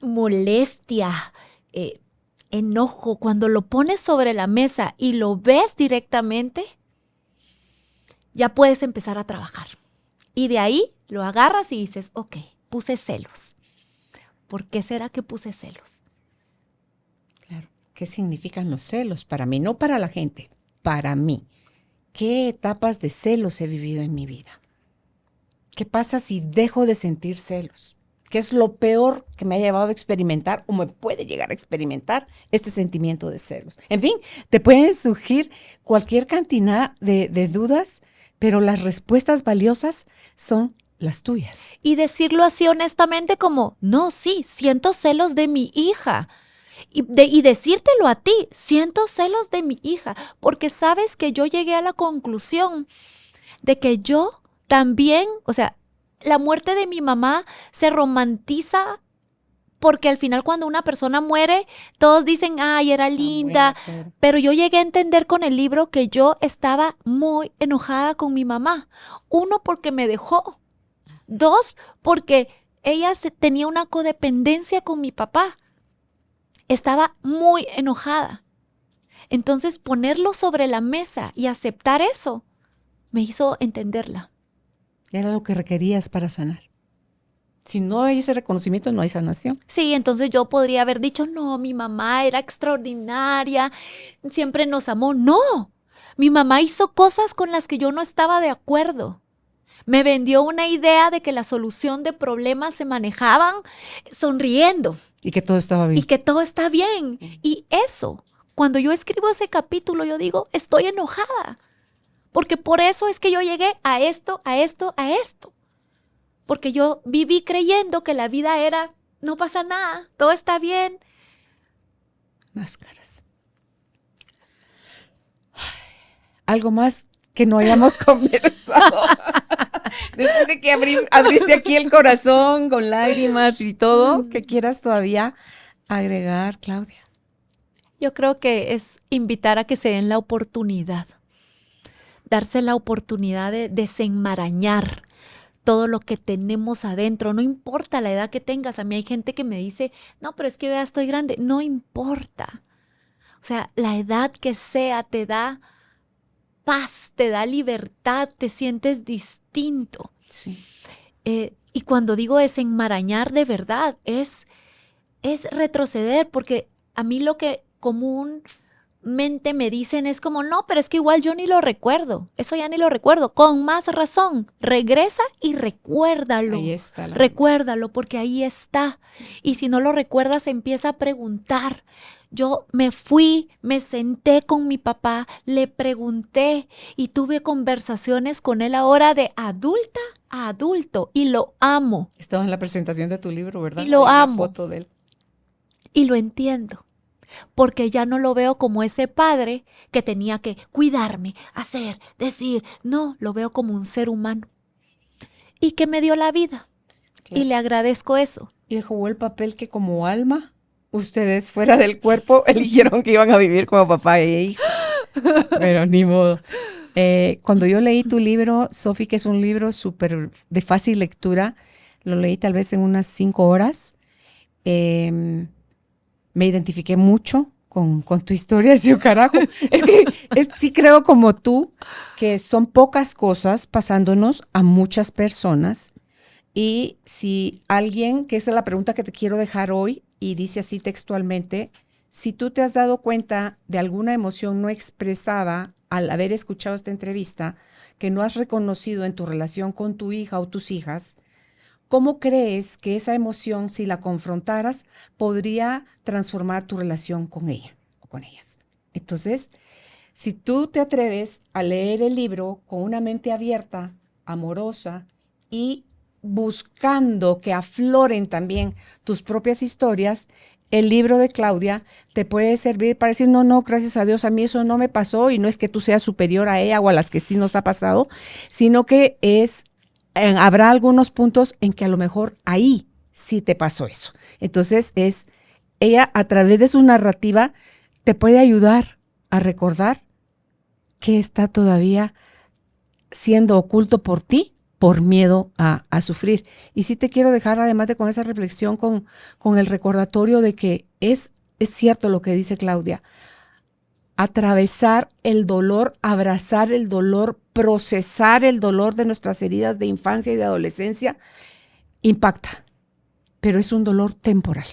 molestia, enojo, cuando lo pones sobre la mesa y lo ves directamente, ya puedes empezar a trabajar. Y de ahí lo agarras y dices, ok, puse celos. ¿Por qué será que puse celos?
Claro. ¿Qué significan los celos? Para mí, no para la gente, para mí. ¿Qué etapas de celos he vivido en mi vida? ¿Qué pasa si dejo de sentir celos? ¿Qué es lo peor que me ha llevado a experimentar o me puede llegar a experimentar este sentimiento de celos? En fin, te pueden surgir cualquier cantidad de dudas, pero las respuestas valiosas son las tuyas.
Y decirlo así honestamente como, no, sí, siento celos de mi hija. Y decírtelo a ti, siento celos de mi hija, porque sabes que yo llegué a la conclusión de que yo también, o sea, la muerte de mi mamá se romantiza porque al final cuando una persona muere, todos dicen, ay, era linda,
Bueno,
pero yo llegué a entender con el libro que yo estaba muy enojada con mi mamá. Uno, porque me dejó. Dos, porque ella tenía una codependencia con mi papá. Estaba muy enojada. Entonces, ponerlo sobre la mesa y aceptar eso me hizo entenderla.
era lo que requerías para sanar. Si no hay ese reconocimiento, no hay sanación.
Sí, entonces yo podría haber dicho, no, mi mamá era extraordinaria, siempre nos amó. No, mi mamá hizo cosas con las que yo no estaba de acuerdo. Me vendió una idea de que la solución de problemas se manejaban sonriendo.
Y que todo estaba bien.
Y que todo está bien. Y eso, cuando yo escribo ese capítulo, yo digo, estoy enojada. Porque por eso es que yo llegué a esto, a esto, a esto. Porque yo viví creyendo que la vida era, no pasa nada, todo está bien.
Máscaras. Algo más que no hayamos conversado. Después de que abriste aquí el corazón con lágrimas y todo, que quieras todavía agregar, Claudia.
Yo creo que es invitar a que se den la oportunidad, darse la oportunidad de desenmarañar todo lo que tenemos adentro. No importa la edad que tengas. A mí hay gente que me dice, no, pero es que ya estoy grande. No importa. O sea, la edad que sea te da paz, te da libertad, te sientes distinto.
Sí.
Y cuando digo desenmarañar de verdad, es retroceder, porque a mí lo que comúnmente me dicen es como, no, pero es que igual yo ni lo recuerdo, eso ya ni lo recuerdo. Con más razón, regresa y recuérdalo.
Ahí está.
Recuérdalo, porque ahí está. Y si no lo recuerdas, empieza a preguntar. Yo me fui, me senté con mi papá, le pregunté y tuve conversaciones con él ahora de adulta a adulto y lo amo.
Estaba en la presentación de tu libro, ¿verdad?
Y lo
Hay una
amo.
foto de él.
Y lo entiendo, porque ya no lo veo como ese padre que tenía que cuidarme, hacer, decir. No, lo veo como un ser humano y que me dio la vida.
Claro.
Y le agradezco eso.
Y él jugó el papel que como alma, ustedes fuera del cuerpo eligieron que iban a vivir como papá e hijo. Pero ni modo. Cuando yo leí tu libro, Sofi, que es un libro súper de fácil lectura, lo leí tal vez en unas 5 horas. Me identifiqué mucho con tu historia, decía, carajo. Es que sí creo como tú que son pocas cosas pasándonos a muchas personas. Y si alguien, que esa es la pregunta que te quiero dejar hoy, y dice así textualmente, si tú te has dado cuenta de alguna emoción no expresada al haber escuchado esta entrevista, que no has reconocido en tu relación con tu hija o tus hijas, ¿cómo crees que esa emoción, si la confrontaras, podría transformar tu relación con ella o con ellas? Entonces, si tú te atreves a leer el libro con una mente abierta, amorosa y buscando que afloren también tus propias historias, el libro de Claudia te puede servir para decir, no, gracias a Dios, a mí eso no me pasó, y no es que tú seas superior a ella o a las que sí nos ha pasado, sino que habrá algunos puntos en que a lo mejor ahí sí te pasó eso. Entonces ella a través de su narrativa te puede ayudar a recordar que está todavía siendo oculto por ti, por miedo a sufrir. Y sí te quiero dejar, además de con esa reflexión, con el recordatorio de que es cierto lo que dice Claudia. atravesar el dolor, abrazar el dolor, procesar el dolor de nuestras heridas de infancia y de adolescencia, impacta, pero es un dolor temporal.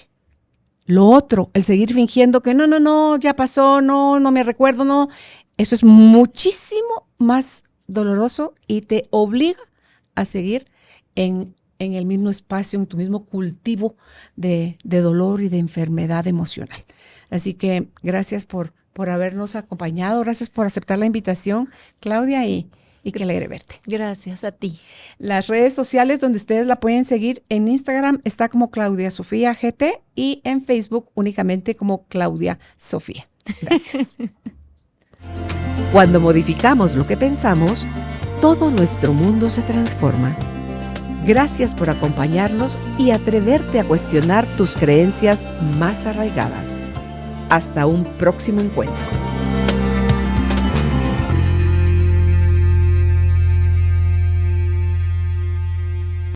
Lo otro, el seguir fingiendo que no, ya pasó, no me recuerdo, no, eso es muchísimo más doloroso y te obliga a seguir en el mismo espacio, en tu mismo cultivo de dolor y de enfermedad emocional. Así que gracias por habernos acompañado, gracias por aceptar la invitación, Claudia, y qué alegre verte.
Gracias a ti.
Las redes sociales donde ustedes la pueden seguir, en Instagram está como Claudia Sofía GT y en Facebook únicamente como Claudia Sofía. Gracias.
Cuando modificamos lo que pensamos, todo nuestro mundo se transforma. Gracias por acompañarnos y atreverte a cuestionar tus creencias más arraigadas. Hasta un próximo encuentro.